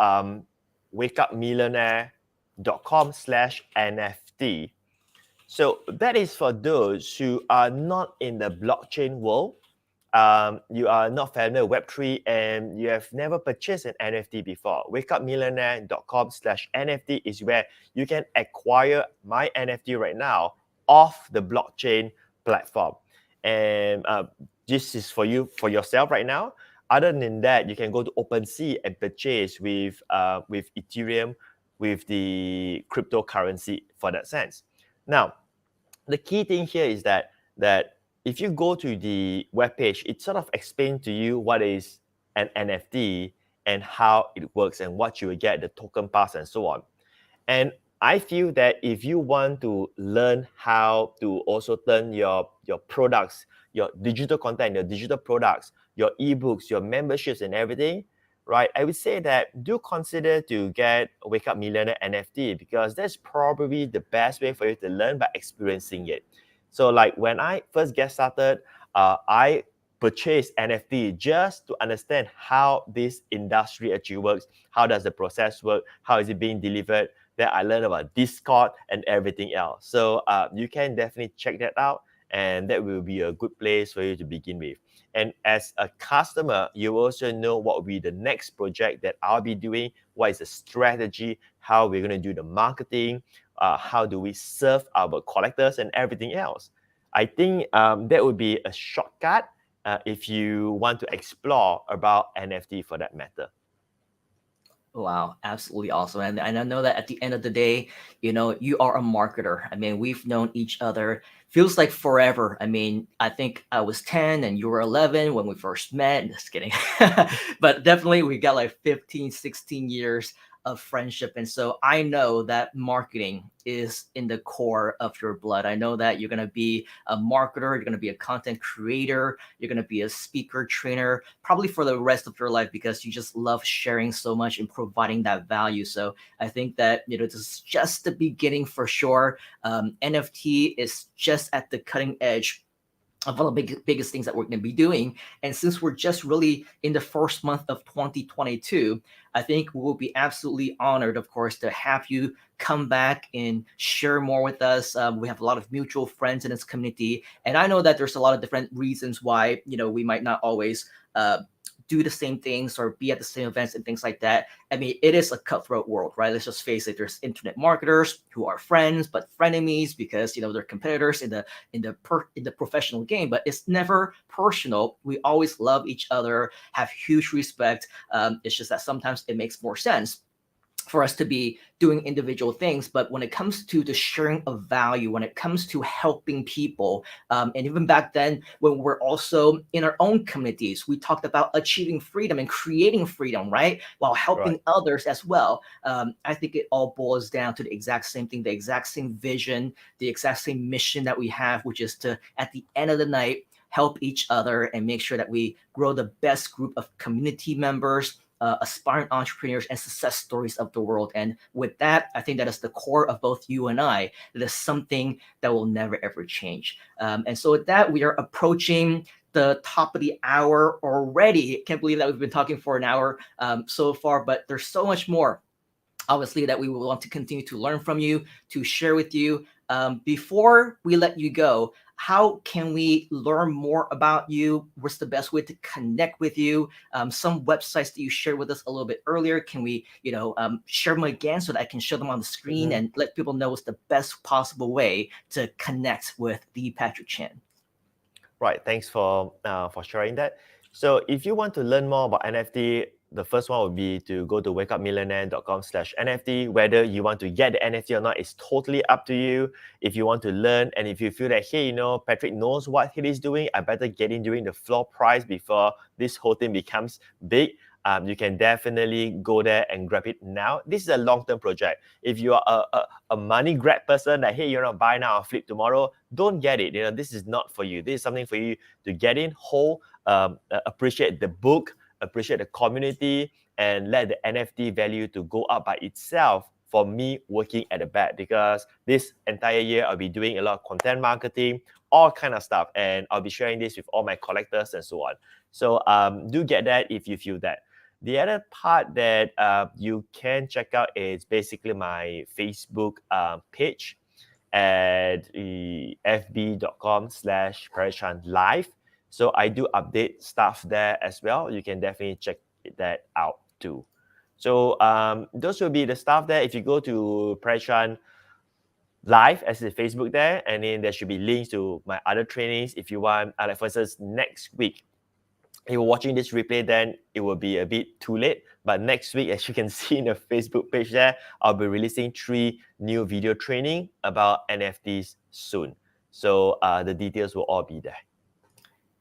wakeupmillionaire.com/NFT. So that is for those who are not in the blockchain world. You are not familiar with Web3 and you have never purchased an NFT before. wakeupmillionaire.com/NFT is where you can acquire my NFT right now off the blockchain platform. And this is for you, for yourself right now. Other than that, you can go to OpenSea and purchase with Ethereum, with the cryptocurrency for that sense. Now, the key thing here is that if you go to the webpage, it sort of explains to you what is an NFT and how it works and what you will get, the token pass and so on. And I feel that if you want to learn how to also turn your products, your digital content, your digital products, your ebooks, your memberships and everything, right? I would say that do consider to get Wake Up Millionaire NFT, because that's probably the best way for you to learn by experiencing it. So like when I first get started, I purchased NFT just to understand how this industry actually works. How does the process work? How is it being delivered? Then I learned about Discord and everything else. So you can definitely check that out, and that will be a good place for you to begin with. And as a customer, you also know what will be the next project that I'll be doing, what is the strategy, how we're going to do the marketing, how do we serve our collectors and everything else. I think that would be a shortcut if you want to explore about NFT for that matter. Wow, absolutely awesome. And I know that at the end of the day, you are a marketer. I mean, we've known each other, feels like forever. I mean, I think I was 10 and you were 11 when we first met. Just kidding. But definitely we got like 15, 16 years of friendship. And so I know that marketing is in the core of your blood. I know that you're going to be a marketer, you're going to be a content creator, you're going to be a speaker, trainer, probably for the rest of your life, because you just love sharing so much and providing that value. So I think that, this is just the beginning for sure. NFT is just at the cutting edge of one of the biggest things that we're going to be doing. And since we're just really in the first month of 2022, I think we will be absolutely honored, of course, to have you come back and share more with us. We have a lot of mutual friends in this community, and I know that there's a lot of different reasons why, we might not always do the same things or be at the same events and things like that. I mean, it is a cutthroat world, right? Let's just face it. There's internet marketers who are friends but frenemies because they're competitors in the professional game. But it's never personal. We always love each other, have huge respect. It's just that sometimes it makes more sense for us to be doing individual things. But when it comes to the sharing of value, when it comes to helping people, and even back then when we're also in our own communities, we talked about achieving freedom and creating freedom, right? While helping others as well. I think it all boils down to the exact same thing, the exact same vision, the exact same mission that we have, which is to, at the end of the night, help each other and make sure that we grow the best group of community members, aspiring entrepreneurs, and success stories of the world. And with that, I think that is the core of both you and I. That is something that will never ever change. And so with that, we are approaching the top of the hour already. Can't believe that we've been talking for an hour so far, but there's so much more, obviously, that we will want to continue to learn from you, to share with you. Before we let you go, how can we learn more about you? What's the best way to connect with you? Some websites that you shared with us a little bit earlier, can we, share them again so that I can show them on the screen and let people know what's the best possible way to connect with the Patric Chan? Right. Thanks for sharing that. So if you want to learn more about NFT, the first one would be to go to wakeupmillionaire.com/NFT. Whether you want to get the NFT or not is totally up to you. If you want to learn, and if you feel that, hey, Patric knows what he is doing, I better get in during the floor price before this whole thing becomes big, you can definitely go there and grab it now. This is a long-term project. If you are a money grab person that, hey, buy now or flip tomorrow, don't get it. This is not for you. This is something for you to get in whole, appreciate the book, appreciate the community, and let the NFT value to go up by itself for me working at the back, because this entire year I'll be doing a lot of content marketing, all kind of stuff, and I'll be sharing this with all my collectors and so on. So do get that if you feel that. The other part that you can check out is basically my Facebook page at fb.com/Patric Chan live. So I do update stuff there as well. You can definitely check that out too. So those will be the stuff there. If you go to Patric Chan live as the Facebook there, and then there should be links to my other trainings if you want. Like for instance, next week, if you're watching this replay, then it will be a bit too late. But next week, as you can see in the Facebook page there, I'll be releasing 3 new video training about NFTs soon. So the details will all be there.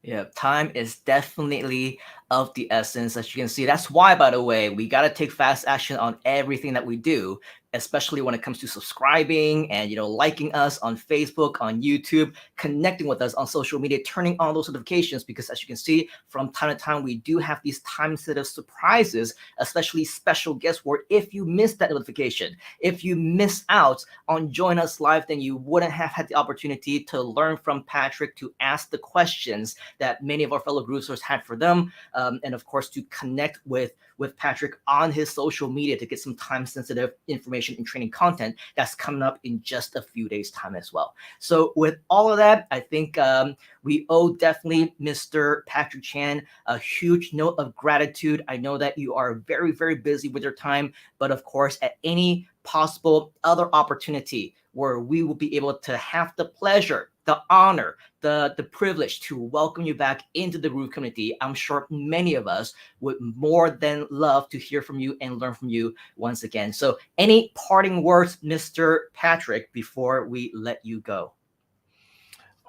Yeah, time is definitely of the essence, as you can see. That's why, by the way, we got to take fast action on everything that we do, especially when it comes to subscribing and, liking us on Facebook, on YouTube, connecting with us on social media, turning on those notifications, because as you can see, from time to time, we do have these time-sensitive surprises, especially special guests, where if you miss that notification, if you miss out on Join Us Live, then you wouldn't have had the opportunity to learn from Patric, to ask the questions that many of our fellow groupers had for them, and of course to connect with Patric on his social media to get some time-sensitive information and training content that's coming up in just a few days' time as well. So with all of that, I think we owe definitely Mr. Patric Chan a huge note of gratitude. I know that you are very, very busy with your time, but of course, at any possible other opportunity where we will be able to have the pleasure, the honor, the privilege to welcome you back into the Groove community, I'm sure many of us would more than love to hear from you and learn from you once again. So any parting words, Mr. Patric, before we let you go?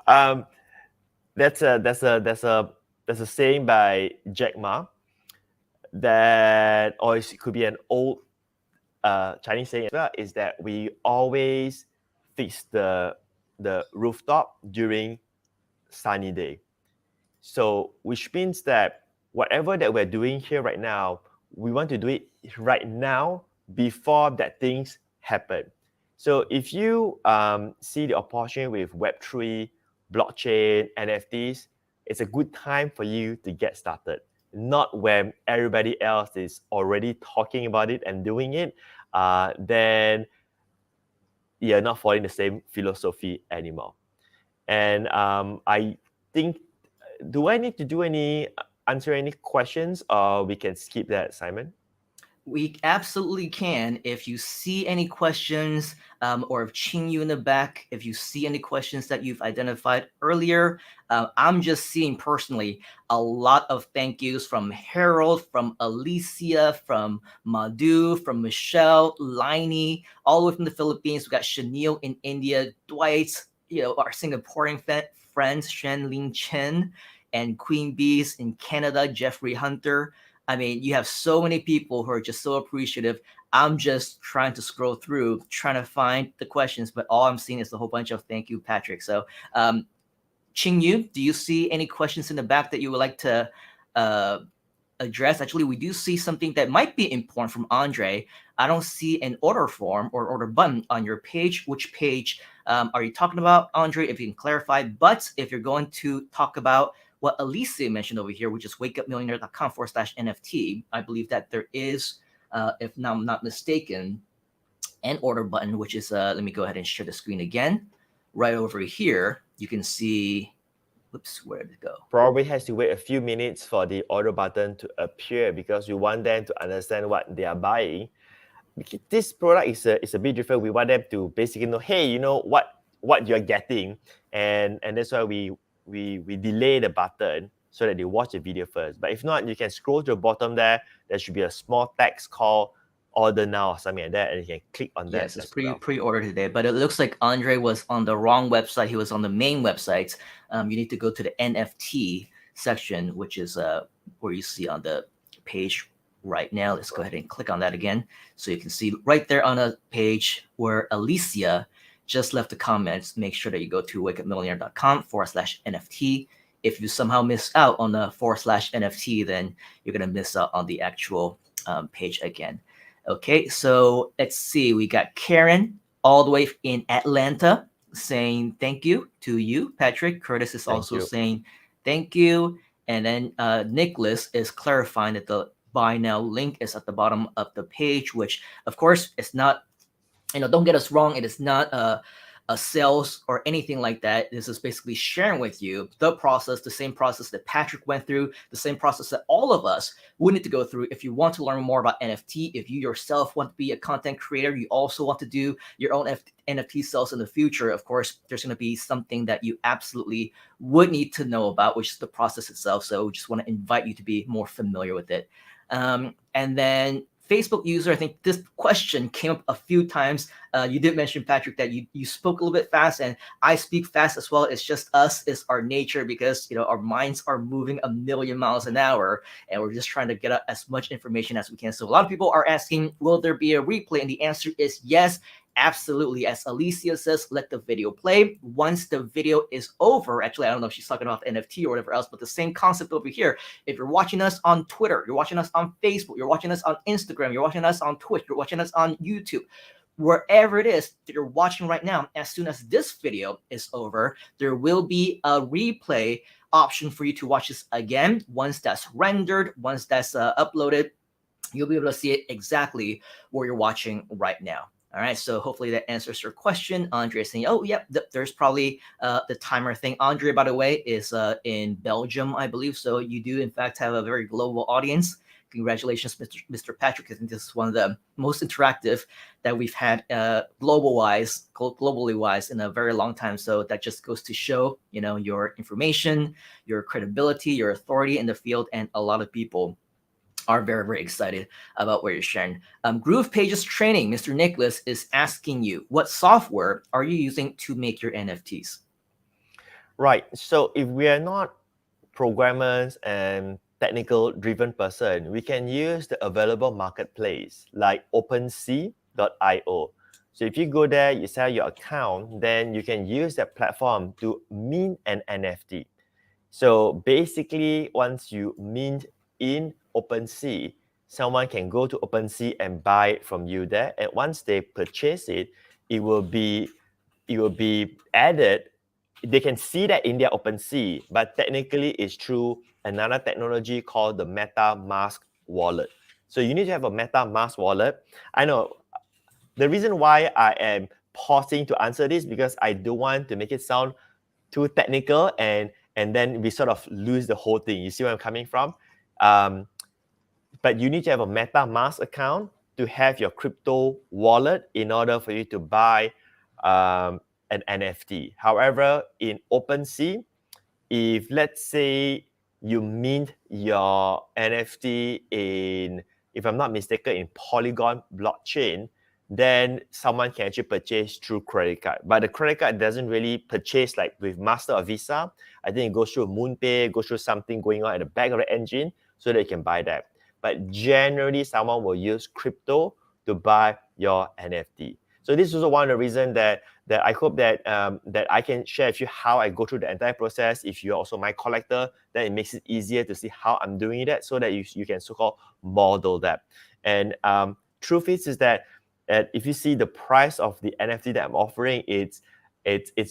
That's a saying by Jack Ma, that, or it could be an old Chinese saying as well is that we always fix the rooftop during sunny day. So which means that whatever that we're doing here right now, we want to do it right now before that things happen. So if you see the opportunity with Web3, blockchain, NFTs, it's a good time for you to get started. Not when everybody else is already talking about it and doing it, then you're not following the same philosophy anymore. And I think, do I need to do answer any questions, or we can skip that, Simon? We absolutely can. If you see any questions, or if Qing you in the back, if you see any questions that you've identified earlier, I'm just seeing personally a lot of thank yous from Harold, from Alicia, from Madhu, from Michelle, Liney, all the way from the Philippines. We got Chanel in India, Dwight, our Singaporean friends, Shen Ling Chen, and Queen Bees in Canada, Jeffrey Hunter. I mean, you have so many people who are just so appreciative. I'm just trying to scroll through, trying to find the questions, but all I'm seeing is a whole bunch of thank you, Patrick. So, Qing Yu, do you see any questions in the back that you would like to address? Actually, we do see something that might be important from Andre. I don't see an order form or order button on your page. Which page are you talking about, Andre? If you can clarify. But if you're going to talk about what Alicia mentioned over here, which is wakeupmillionaire.com/NFT, I believe that there is, if I'm not mistaken, an order button, which is, let me go ahead and share the screen again. Right over here, you can see, whoops, where did it go? Probably has to wait a few minutes for the order button to appear because we want them to understand what they are buying. This product is a bit different. We want them to basically know, hey, you know what you're getting, and that's why we delay the button so that they watch the video first. But if not, you can scroll to the bottom there. There should be a small text called order now or something like that, and you can click on that. Yes, it's pre-order today, but it looks like Andre was on the wrong website. He was on the main website. You need to go to the NFT section, which is where you see on the page right now. Let's go ahead and click on that again. So you can see right there on a page where Alicia just left the comments. Make sure that you go to wakeupmillionaire.com/NFT. If you somehow miss out on the /NFT, then you're going to miss out on the actual page again. Okay, so let's see. We got Karen all the way in Atlanta saying thank you to you, Patrick. Curtis is also saying thank you. And then Nicholas is clarifying that the buy now link is at the bottom of the page, which of course it's not, don't get us wrong. It is not a sales or anything like that. This is basically sharing with you the process, the same process that Patrick went through, the same process that all of us would need to go through. If you want to learn more about NFT, if you yourself want to be a content creator, you also want to do your own NFT sales in the future, of course, there's going to be something that you absolutely would need to know about, which is the process itself. So we just want to invite you to be more familiar with it. And then Facebook user, I think this question came up a few times. You did mention, Patrick, that you spoke a little bit fast, and I speak fast as well. It's just us, it's our nature, because our minds are moving a million miles an hour, and we're just trying to get out as much information as we can. So a lot of people are asking, will there be a replay? And the answer is yes. Absolutely. As Alicia says, let the video play. Once the video is over, actually, I don't know if she's talking about the NFT or whatever else, but the same concept over here. If you're watching us on Twitter, you're watching us on Facebook, you're watching us on Instagram, you're watching us on Twitch, you're watching us on YouTube, wherever it is that you're watching right now, as soon as this video is over, there will be a replay option for you to watch this again. Once that's rendered, once that's uploaded, you'll be able to see it exactly where you're watching right now. All right, so hopefully that answers your question. Andre is saying, oh, yep, there's probably the timer thing. Andre, by the way, is in Belgium, I believe. So you do, in fact, have a very global audience. Congratulations, Mr. Patrick. I think this is one of the most interactive that we've had globally wise in a very long time. So that just goes to show, your information, your credibility, your authority in the field, and a lot of people are very, very excited about what you're sharing. Groove Pages Training, Mr. Nicholas is asking you, what software are you using to make your NFTs? Right. So if we are not programmers and technical driven person, we can use the available marketplace like OpenSea.io. So if you go there, you sell your account, then you can use that platform to mint an NFT. So basically, once you mint in OpenSea, someone can go to OpenSea and buy it from you there. And once they purchase it, it will be added. They can see that in their OpenSea, but technically it's through another technology called the MetaMask wallet. So you need to have a MetaMask wallet. I know the reason why I am pausing to answer this because I don't want to make it sound too technical and then we sort of lose the whole thing. You see where I'm coming from? But you need to have a MetaMask account to have your crypto wallet in order for you to buy an NFT. However, in OpenSea, if let's say you mint your NFT in, if I'm not mistaken, in Polygon blockchain, then someone can actually purchase through credit card. But the credit card doesn't really purchase like with Master or Visa. I think it goes through MoonPay, goes through something going on at the back of the engine so that you can buy that. But generally, someone will use crypto to buy your NFT. So this is also one of the reasons that I hope that that I can share with you how I go through the entire process. If you're also my collector, then it makes it easier to see how I'm doing that so that you can so-called model that. And truth is that if you see the price of the NFT that I'm offering, it's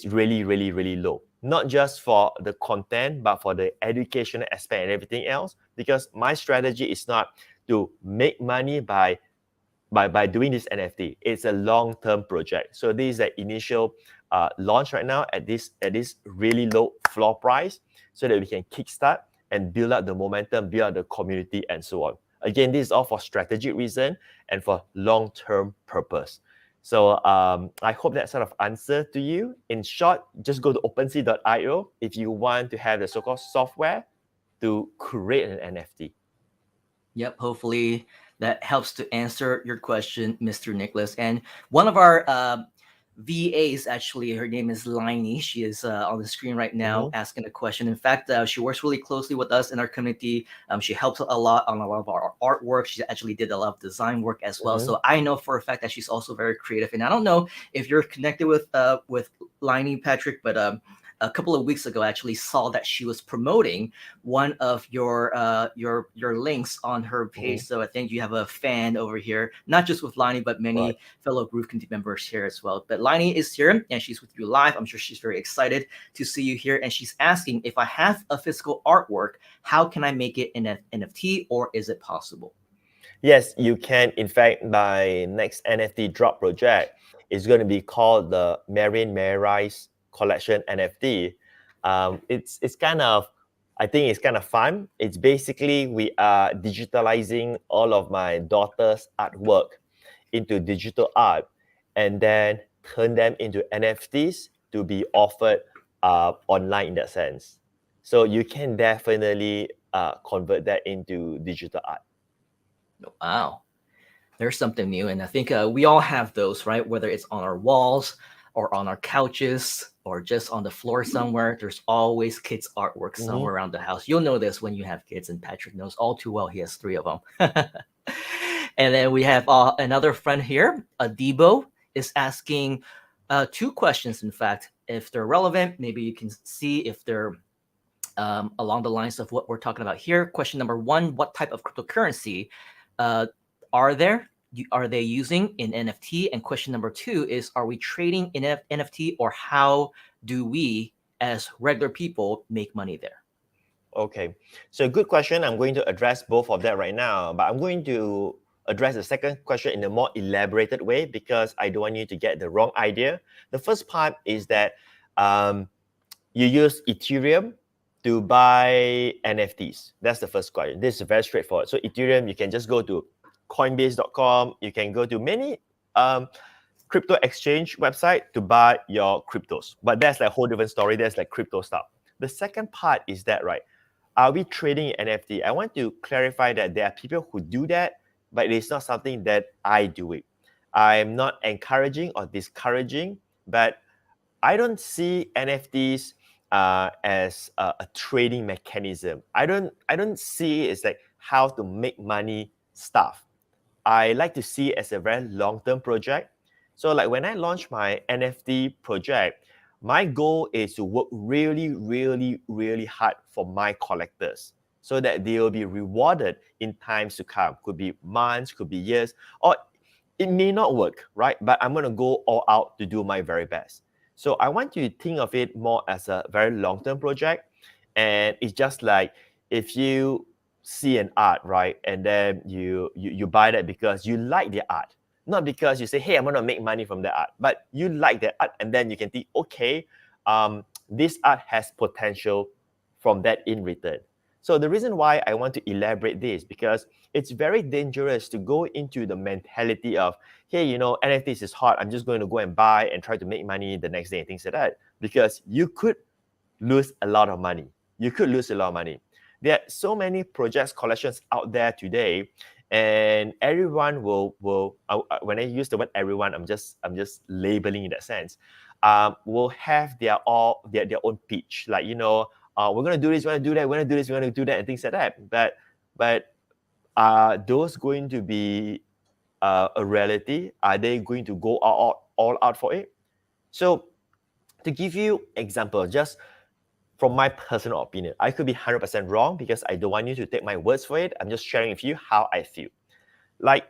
really, really, really low. Not just for the content, but for the educational aspect and everything else. Because my strategy is not to make money by doing this NFT. It's a long-term project. So this is the initial launch right now at this really low floor price so that we can kickstart and build up the momentum, build up the community and so on. Again, this is all for strategic reason and for long-term purpose. So I hope that sort of answer to you. In short, just go to OpenSea.io if you want to have the so-called software to create an NFT. Yep, hopefully that helps to answer your question, Mr. Nicholas. And one of our VAs, actually, her name is Liney. She is on the screen right now asking a question. In fact, she works really closely with us in our community. She helps a lot on a lot of our artwork. She actually did a lot of design work as well. So I know for a fact that she's also very creative. And I don't know if you're connected with Liney, Patrick, but a couple of weeks ago, I actually saw that she was promoting one of your links on her page. So I think you have a fan over here, not just with Liney, but many fellow Groove community members here as well. But Liney is here and she's with you live. I'm sure she's very excited to see you here. And she's asking, if I have a physical artwork, how can I make it an NFT, or is it possible? Yes, you can. In fact, my next NFT drop project is going to be called the Marine Rise Collection NFT. It's kind of, I think it's kind of fun. It's basically we are digitalizing all of my daughter's artwork into digital art and then turn them into NFTs to be offered online in that sense. So you can definitely convert that into digital art. Wow, there's something new. And I think we all have those, right? Whether it's on our walls or on our couches or just on the floor somewhere, there's always kids' artwork somewhere around the house. You'll know this when you have kids, and Patrick knows all too well. He has 3 of them. And then we have another friend here, Adibo, is asking 2 questions, in fact. If they're relevant, maybe you can see if they're along the lines of what we're talking about here. Question number 1, what type of cryptocurrency are they using in NFT? And question number 2 is, are we trading in NFT, or how do we as regular people make money there? Okay, so good question. I'm going to address both of that right now, but I'm going to address the second question in a more elaborated way because I don't want you to get the wrong idea. The first part is that you use Ethereum to buy NFTs. That's the first question. This is very straightforward. So Ethereum, you can just go to Coinbase.com. You can go to many crypto exchange website to buy your cryptos. But that's like a whole different story. That's like crypto stuff. The second part is that, right? Are we trading in NFT? I want to clarify that there are people who do that, but it's not something that I do it. I'm not encouraging or discouraging, but I don't see NFTs as a trading mechanism. I don't see it as like how to make money stuff. I like to see it as a very long-term project. So like when I launch my NFT project, my goal is to work really, really, really hard for my collectors so that they will be rewarded in times to come. Could be months, could be years, or it may not work, right? But I'm going to go all out to do my very best. So I want you to think of it more as a very long-term project. And it's just like if you see an art, right? And then you buy that because you like the art. Not because you say, hey, I'm going to make money from the art. But you like the art and then you can think, okay, this art has potential from that in return. So the reason why I want to elaborate this because it's very dangerous to go into the mentality of, hey, you know, NFTs is hot. I'm just going to go and buy and try to make money the next day and things like that. Because you could lose a lot of money. You could lose a lot of money. There are so many projects collections out there today, and everyone will when I use the word everyone, I'm just labeling in that sense. Will have their own pitch, like, you know, we're gonna do this, we're gonna do that, we're gonna do this, we're gonna do that, and things like that. But are those going to be a reality? Are they going to go all out for it? So to give you example, just from my personal opinion, I could be 100% wrong because I don't want you to take my words for it. I'm just sharing with you how I feel. Like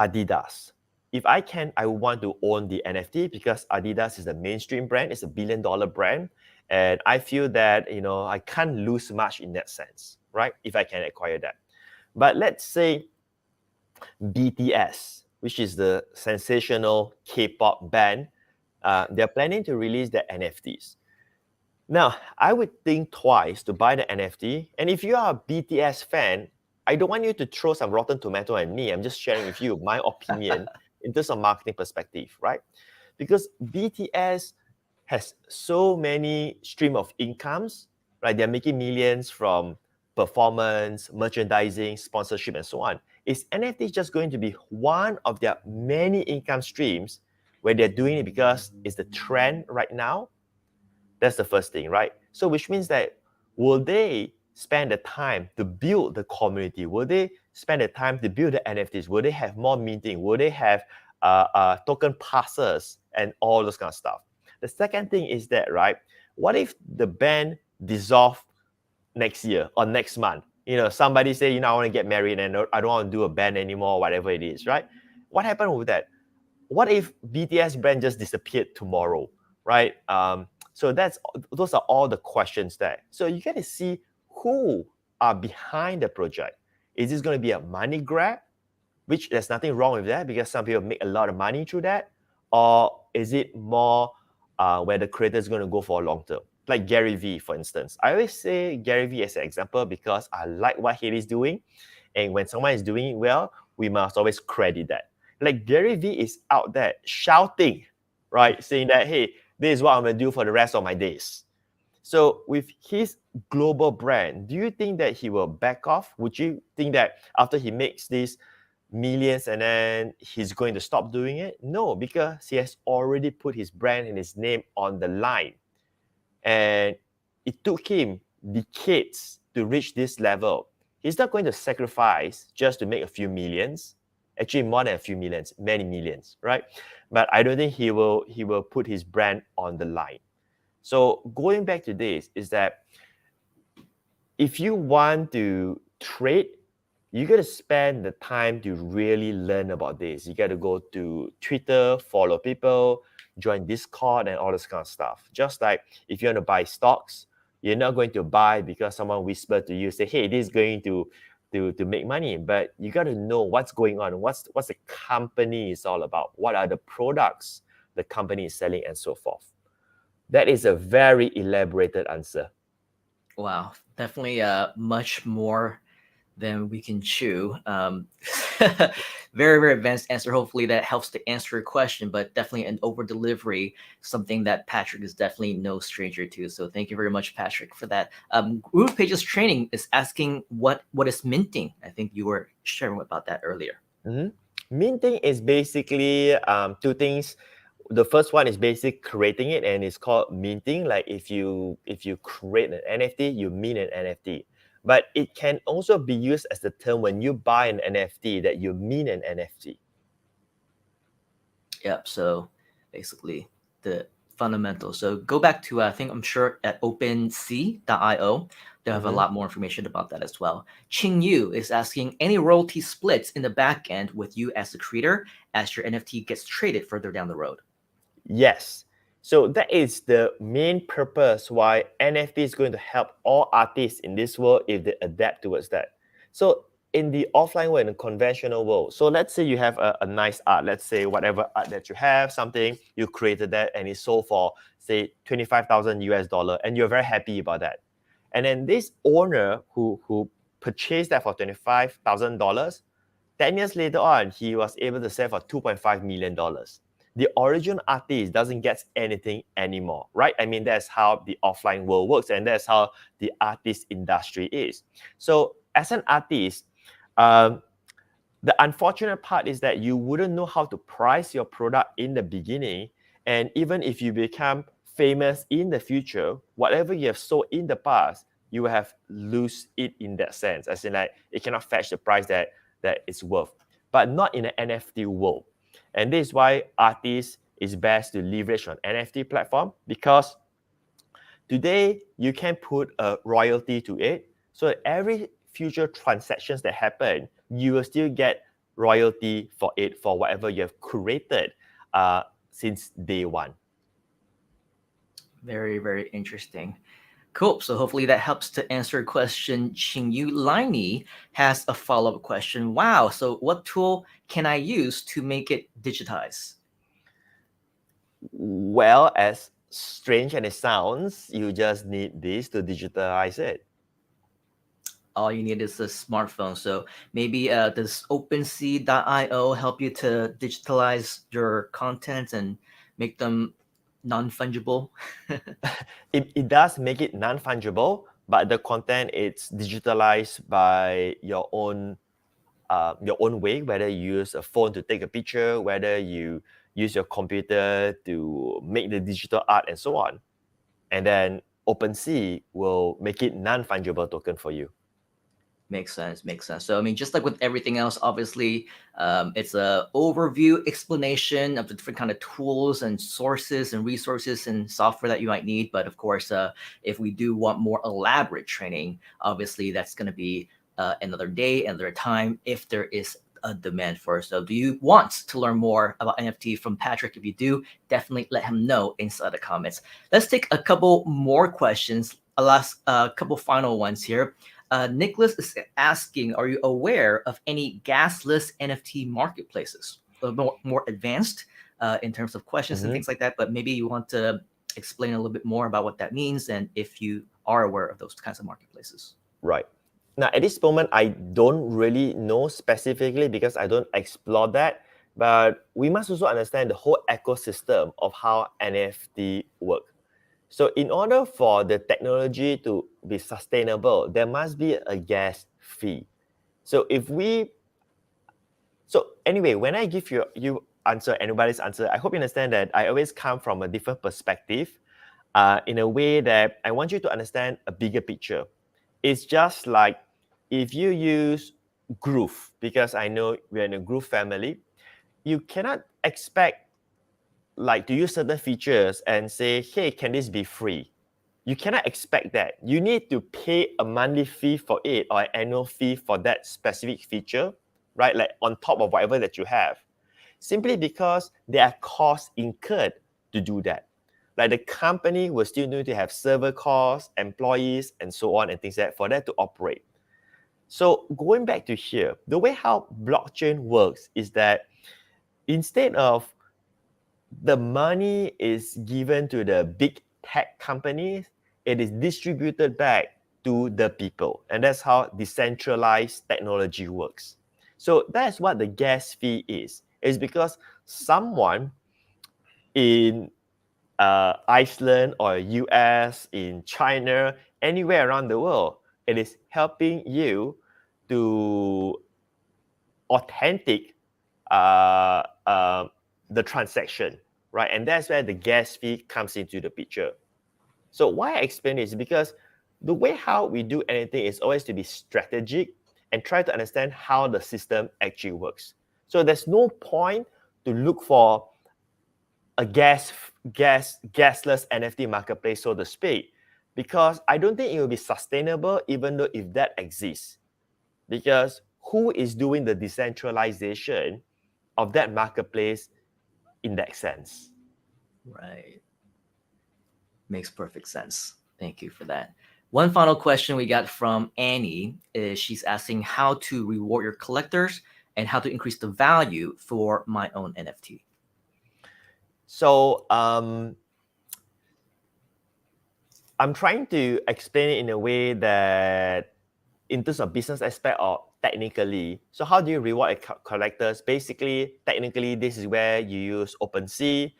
Adidas. If I can, I want to own the NFT because Adidas is a mainstream brand. It's $1 billion brand. And I feel that, you know, I can't lose much in that sense, right? If I can acquire that. But let's say BTS, which is the sensational K-pop band, they're planning to release their NFTs. Now, I would think twice to buy the NFT. And if you are a BTS fan, I don't want you to throw some rotten tomato at me. I'm just sharing with you my opinion in terms of marketing perspective, right? Because BTS has so many stream of incomes, right? They're making millions from performance, merchandising, sponsorship, and so on. Is NFT just going to be one of their many income streams where they're doing it because it's the trend right now? That's the first thing, right? So which means that will they spend the time to build the community? Will they spend the time to build the NFTs? Will they have more minting? Will they have token passes and all those kind of stuff? The second thing is that, right, what if the band dissolve next year or next month? You know, somebody say, you know, I want to get married and I don't want to do a band anymore, whatever it is, right? What happened with that? What if BTS brand just disappeared tomorrow, right? So those are all the questions there. So you get to see who are behind the project. Is this going to be a money grab, which there's nothing wrong with that because some people make a lot of money through that, or is it more where the creator is going to go for a long term? Like Gary Vee, for instance. I always say Gary Vee as an example because I like what he is doing. And when someone is doing it well, we must always credit that. Like Gary Vee is out there shouting, right? Saying that, hey, this is what I'm going to do for the rest of my days. So with his global brand, do you think that he will back off? Would you think that after he makes these millions and then he's going to stop doing it? No, because he has already put his brand and his name on the line. And it took him decades to reach this level. He's not going to sacrifice just to make a few millions. Actually, more than a few millions, many millions, right? But I don't think he will put his brand on the line. So going back to this is that if you want to trade, you got to spend the time to really learn about this. You got to go to Twitter, follow people, join Discord, and all this kind of stuff. Just like if you want to buy stocks, you're not going to buy because someone whispered to you, say, hey, this is going to make money. But you got to know what's going on, what's the company is all about, what are the products the company is selling, and so forth. That is a very elaborated answer. Wow, definitely much more than we can chew. Very, very advanced answer. Hopefully that helps to answer your question, but definitely an over delivery, something that Patric is definitely no stranger to. So thank you very much, Patric, for that. Group Pages Training is asking what is minting. I think you were sharing about that earlier. Mm-hmm. Minting is basically two things. The first one is basic creating it, and it's called minting. Like if you create an NFT, you mint an NFT. But it can also be used as the term when you buy an NFT that you mint an NFT. Yep. So basically the fundamentals. So go back to I'm sure at OpenSea.io they have a lot more information about that as well. Ching Yu is asking any royalty splits in the back end with you as the creator as your NFT gets traded further down the road. Yes. So that is the main purpose why NFT is going to help all artists in this world if they adapt towards that. So in the offline world, in the conventional world, so let's say you have a nice art, let's say whatever art that you have, something, you created that and it sold for, say, 25,000 US dollar, and you're very happy about that. And then this owner who purchased that for $25,000, 10 years later on, he was able to sell for $2.5 million. The original artist doesn't get anything anymore, right? I mean, that's how the offline world works, and that's how the artist industry is. So as an artist, the unfortunate part is that you wouldn't know how to price your product in the beginning. And even if you become famous in the future, whatever you have sold in the past, you will have lose it in that sense. As in, like, it cannot fetch the price that it's worth. But not in an NFT world. And this is why artists is best to leverage on NFT platform, because today you can put a royalty to it. So every future transactions that happen, you will still get royalty for it, for whatever you have created since day one. Very, very interesting. Cool. So hopefully that helps to answer your question. Xingyu Liney has a follow-up question. Wow. So what tool can I use to make it digitize? Well, as strange as it sounds, you just need this to digitalize it. All you need is a smartphone. So maybe does OpenSea.io help you to digitalize your content and make them non-fungible? It does make it non-fungible, but the content is digitalized by your own way, whether you use a phone to take a picture, whether you use your computer to make the digital art and so on. And then OpenSea will make it non-fungible token for you. Makes sense. Makes sense. So, I mean, just like with everything else, obviously, it's a overview explanation of the different kind of tools and sources and resources and software that you might need. But of course, if we do want more elaborate training, obviously, that's going to be another day, another time, if there is a demand for it. So, do you want to learn more about NFT from Patric? If you do, definitely let him know inside the comments. Let's take a couple more questions. A last couple final ones here. Nicholas is asking, are you aware of any gasless NFT marketplaces? A little more advanced in terms of questions and things like that, but maybe you want to explain a little bit more about what that means and if you are aware of those kinds of marketplaces. Right. Now, at this moment, I don't really know specifically because I don't explore that, but we must also understand the whole ecosystem of how NFT work. So in order for the technology to be sustainable, there must be a gas fee. So anyway, when I give you answer, anybody's answer, I hope you understand that I always come from a different perspective in a way that I want you to understand a bigger picture. It's just like if you use Groove, because I know we're in a Groove family, you cannot expect like to use certain features and say, hey, can this be free? You cannot expect that. You need to pay a monthly fee for it or an annual fee for that specific feature, right? Like on top of whatever that you have. Simply because there are costs incurred to do that. Like the company will still need to have server costs, employees, and so on and things like that for that to operate. So going back to here, the way how blockchain works is that instead of the money is given to the big tech companies, it is distributed back to the people. And that's how decentralized technology works. So that's what the gas fee is. It's because someone in Iceland or US, in China, anywhere around the world, it is helping you to authentic the transaction, right? And that's where the gas fee comes into the picture. So why I explain this is because the way how we do anything is always to be strategic and try to understand how the system actually works. So there's no point to look for a gasless NFT marketplace, so to speak, because I don't think it will be sustainable even though if that exists. Because who is doing the decentralization of that marketplace in that sense? Right. Makes perfect sense. Thank you for that. One final question we got from Annie is she's asking how to reward your collectors and how to increase the value for my own NFT. So I'm trying to explain it in a way that in terms of business aspect or technically. So how do you reward collectors? Basically, technically, this is where you use OpenSea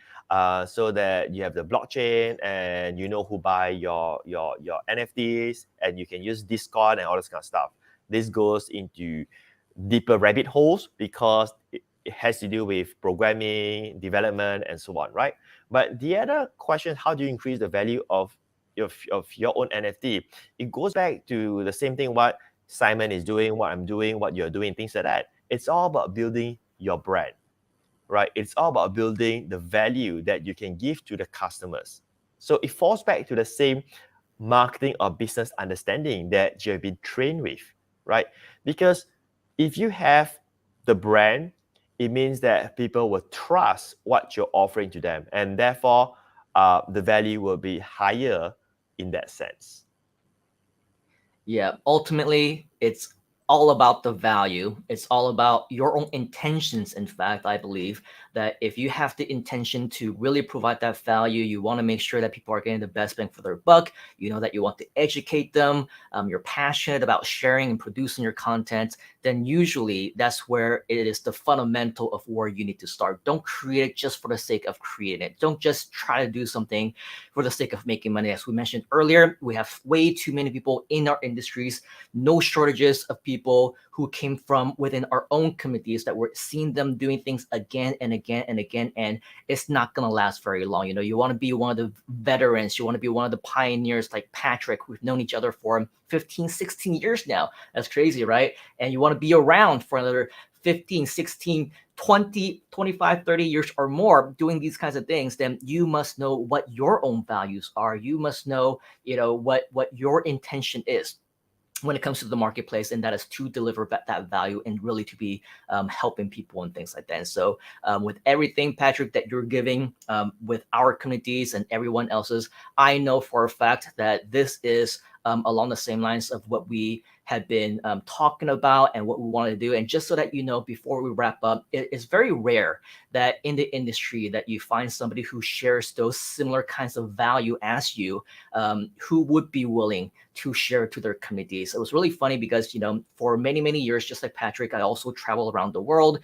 so that you have the blockchain and you know who buy your NFTs, and you can use Discord and all this kind of stuff. This goes into deeper rabbit holes because it has to do with programming, development, and so on, right? But the other question, how do you increase the value of your own NFT? It goes back to the same thing what Simon is doing, what I'm doing, what you're doing, things like that. It's all about building your brand, right? It's all about building the value that you can give to the customers. So it falls back to the same marketing or business understanding that you have been trained with, right? Because if you have the brand, it means that people will trust what you're offering to them, and therefore the value will be higher in that sense. Yeah, ultimately, it's all about the value. It's all about your own intentions. In fact, I believe that if you have the intention to really provide that value, you want to make sure that people are getting the best bang for their buck. You know that you want to educate them. You're passionate about sharing and producing your content. Then usually that's where it is the fundamental of where you need to start. Don't create it just for the sake of creating it. Don't just try to do something for the sake of making money. As we mentioned earlier, we have way too many people in our industries, no shortages of people who came from within our own communities that we're seeing them doing things again and again and again, and it's not going to last very long. You know, you want to be one of the veterans, you want to be one of the pioneers like Patrick. We've known each other for 15, 16 years now. That's crazy, right? And you want to be around for another 15, 16, 20, 25, 30 years or more doing these kinds of things, then you must know what your own values are. You must know, what your intention is when it comes to the marketplace, and that is to deliver that value and really to be helping people and things like that. And so with everything, Patrick, that you're giving with our communities and everyone else's, I know for a fact that this is along the same lines of what we had been talking about and what we want to do. And just so that you know, before we wrap up, it is very rare that in the industry that you find somebody who shares those similar kinds of value as you, who would be willing to share to their communities. It was really funny because, for many, many years, just like Patrick, I also travel around the world,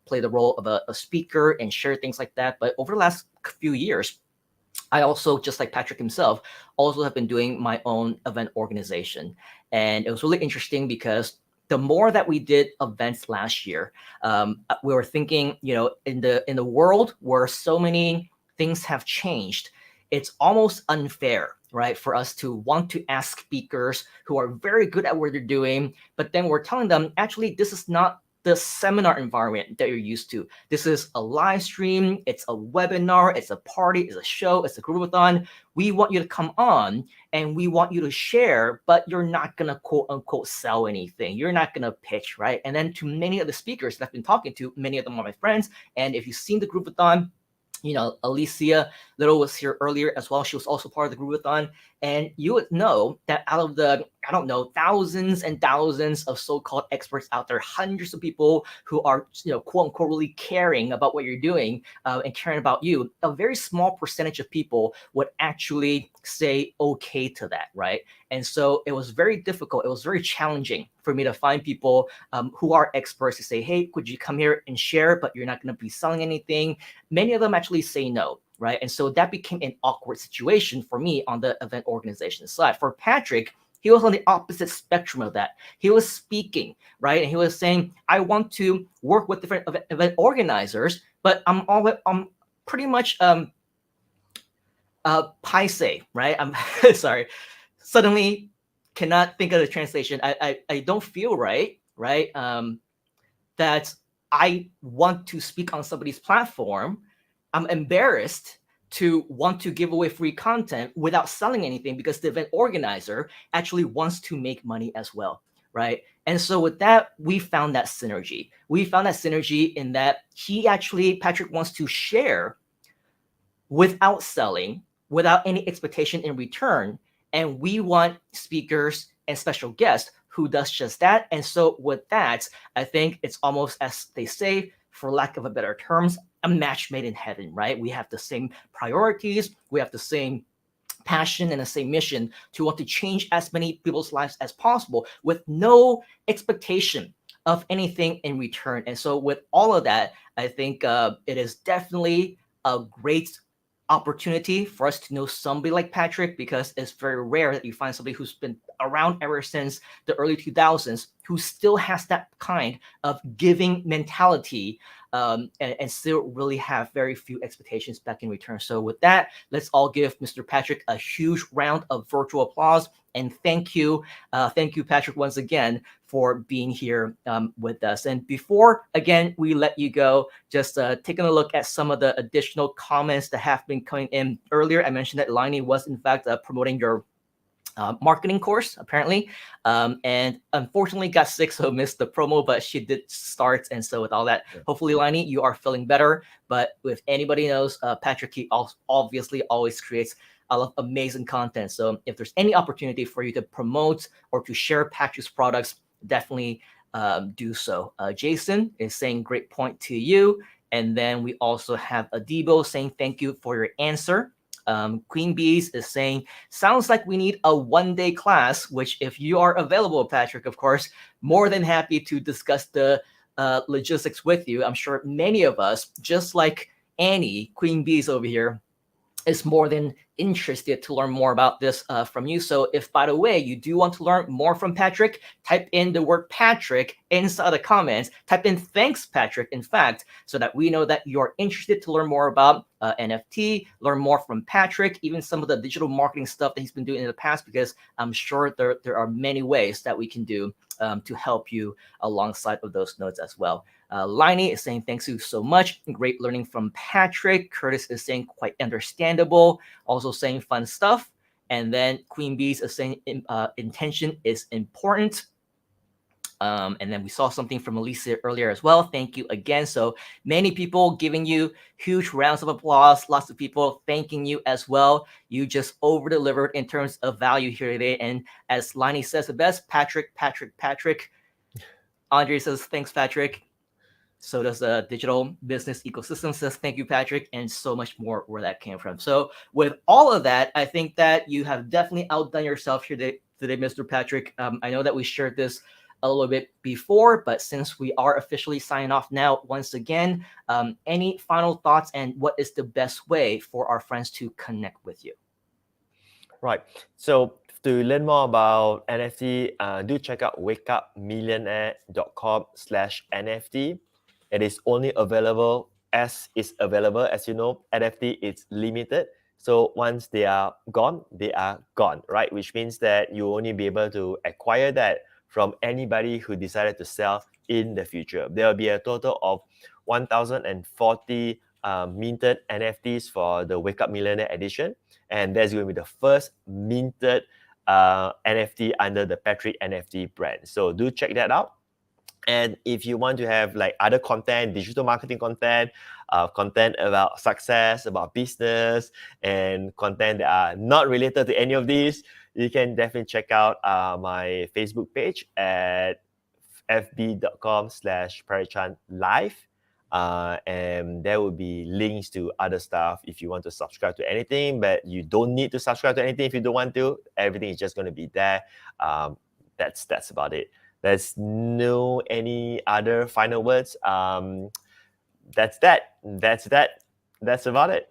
play the role of a speaker and share things like that. But over the last few years, I also, just like Patrick himself, also have been doing my own event organization. And it was really interesting because the more that we did events last year, we were thinking, in the world where so many things have changed, it's almost unfair, right, for us to want to ask speakers who are very good at what they're doing, but then we're telling them, actually, this is not the seminar environment that you're used to. This is a live stream, it's a webinar, it's a party, it's a show, it's a groupathon. We want you to come on and we want you to share, but you're not gonna quote unquote sell anything. You're not gonna pitch, right? And then to many of the speakers that I've been talking to, many of them are my friends. And if you've seen the groupathon, Alicia Little was here earlier as well. She was also part of the groupathon. And you would know that out of the, thousands and thousands of so-called experts out there, hundreds of people who are, quote unquote, really caring about what you're doing and caring about you, a very small percentage of people would actually say okay to that, right? And so it was very difficult. It was very challenging for me to find people who are experts to say, hey, could you come here and share, but you're not going to be selling anything. Many of them actually say no, right? And so that became an awkward situation for me on the event organization side. For Patrick, he was on the opposite spectrum of that. He was speaking, right? And he was saying, I want to work with different event organizers, but I'm pretty much paise, right? I'm sorry. Suddenly cannot think of the translation. I don't feel right, right? That I want to speak on somebody's platform. I'm embarrassed to want to give away free content without selling anything because the event organizer actually wants to make money as well, right? And so with that, we found that synergy. We found that synergy in that Patric wants to share without selling, without any expectation in return. And we want speakers and special guests who does just that. And so with that, I think it's almost, as they say, for lack of a better terms, a match made in heaven, right? We have the same priorities, we have the same passion and the same mission to want to change as many people's lives as possible with no expectation of anything in return. And so with all of that, I think it is definitely a great opportunity for us to know somebody like Patric, because it's very rare that you find somebody who's been around ever since the early 2000s who still has that kind of giving mentality, and still really have very few expectations back in return. So with that, let's all give Mr. Patric a huge round of virtual applause. And thank you, Patric, once again for being here with us. And before, again, we let you go, just taking a look at some of the additional comments that have been coming in earlier. I mentioned that Lainey was, in fact, promoting your marketing course, apparently, and unfortunately got sick, so missed the promo, but she did start. And so with all that, hopefully, Lainey, you are feeling better. But if anybody knows, Patric, he obviously always creates a lot of amazing content. So if there's any opportunity for you to promote or to share Patric's products, definitely do so. Jason is saying great point to you. And then we also have Adibo saying thank you for your answer. Queen Bees is saying, sounds like we need a one-day class, which if you are available, Patric, of course, more than happy to discuss the logistics with you. I'm sure many of us, just like Annie, Queen Bees over here, is more than interested to learn more about this from you. So if, by the way, you do want to learn more from Patric, type in the word Patric inside the comments, type in thanks Patric, in fact, so that we know that you're interested to learn more about NFT, learn more from Patric, even some of the digital marketing stuff that he's been doing in the past, because I'm sure there are many ways that we can do to help you alongside of those notes as well. Lainey is saying, thanks you so much. Great learning from Patric. Curtis is saying, quite understandable. Also saying fun stuff. And then Queen Bees is saying, intention is important. And then we saw something from Elisa earlier as well. Thank you again. So many people giving you huge rounds of applause. Lots of people thanking you as well. You just over-delivered in terms of value here today. And as Lainey says the best, Patric. Andre says, thanks, Patric. So does the digital business ecosystem says, thank you, Patric, and so much more where that came from. So with all of that, I think that you have definitely outdone yourself here today, Mr. Patric. I know that we shared this a little bit before, but since we are officially signing off now, once again, any final thoughts and what is the best way for our friends to connect with you? Right. So to learn more about NFT, do check out wakeupmillionaire.com/NFT. It is only available as is available. As you know, NFT is limited. So once they are gone, right? Which means that you only be able to acquire that from anybody who decided to sell in the future. There will be a total of 1,040 minted NFTs for the Wake Up Millionaire edition. And that's going to be the first minted NFT under the Patric NFT brand. So do check that out. And if you want to have like other content, digital marketing content, content about success, about business, and content that are not related to any of these, you can definitely check out my Facebook page at fb.com/Patric Chan live. And there will be links to other stuff if you want to subscribe to anything, but you don't need to subscribe to anything if you don't want to. Everything is just going to be there. That's about it. There's no any other final words. That's about it.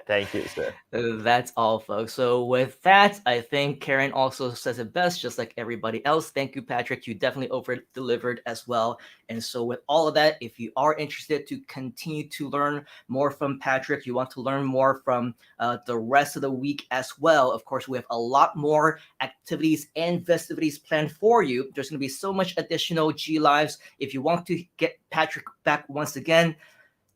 Thank you, sir. That's all, folks. So with that, I think Karen also says it best, just like everybody else. Thank you, Patrick. You definitely over-delivered as well. And so with all of that, if you are interested to continue to learn more from Patrick, you want to learn more from the rest of the week as well, of course, we have a lot more activities and festivities planned for you. There's going to be so much additional G Lives. If you want to get Patrick back once again,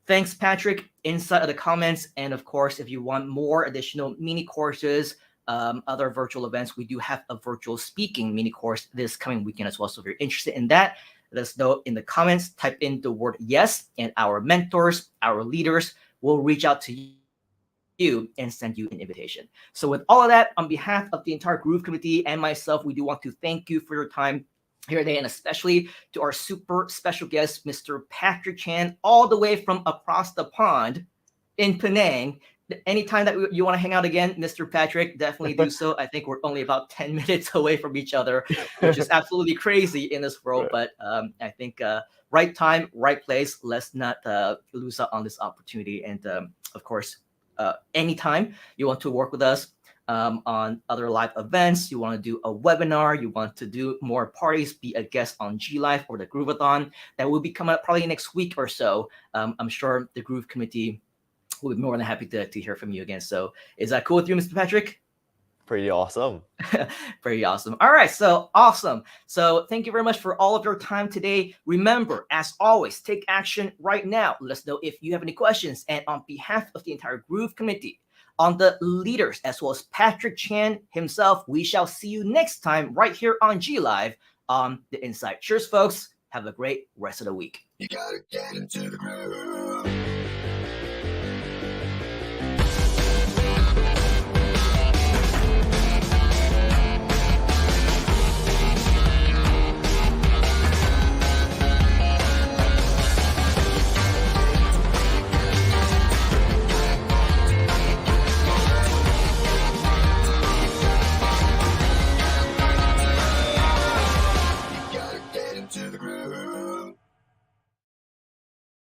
thanks, Patrick, inside of the comments. And of course, if you want more additional mini courses, other virtual events, we do have a virtual speaking mini course this coming weekend as well. So if you're interested in that, let us know in the comments. Type in the word yes, and our mentors, our leaders will reach out to you and send you an invitation. So with all of that, on behalf of the entire Groove community and myself, we do want to thank you for your time here today, and especially to our super special guest, Mr. Patric Chan, all the way from across the pond in Penang. Anytime that you want to hang out again, Mr. Patrick, definitely do so. I think we're only about 10 minutes away from each other, which is absolutely crazy in this world. But I think right time, right place. Let's not lose out on this opportunity. And of course, anytime you want to work with us, on other live events, you want to do a webinar, you want to do more parties, be a guest on G Live or the Groovathon, that will be coming up probably next week or so. I'm sure the Groove committee will be more than happy to hear from you again. So is that cool with you, Mr. Patrick? Pretty awesome. Pretty awesome. All right, so awesome. So thank you very much for all of your time today. Remember, as always, take action right now. Let us know if you have any questions. And on behalf of the entire Groove committee, on the leaders, as well as Patric Chan himself, we shall see you next time right here on G Live on The Insight. Cheers, folks. Have a great rest of the week. You gotta get into the groove.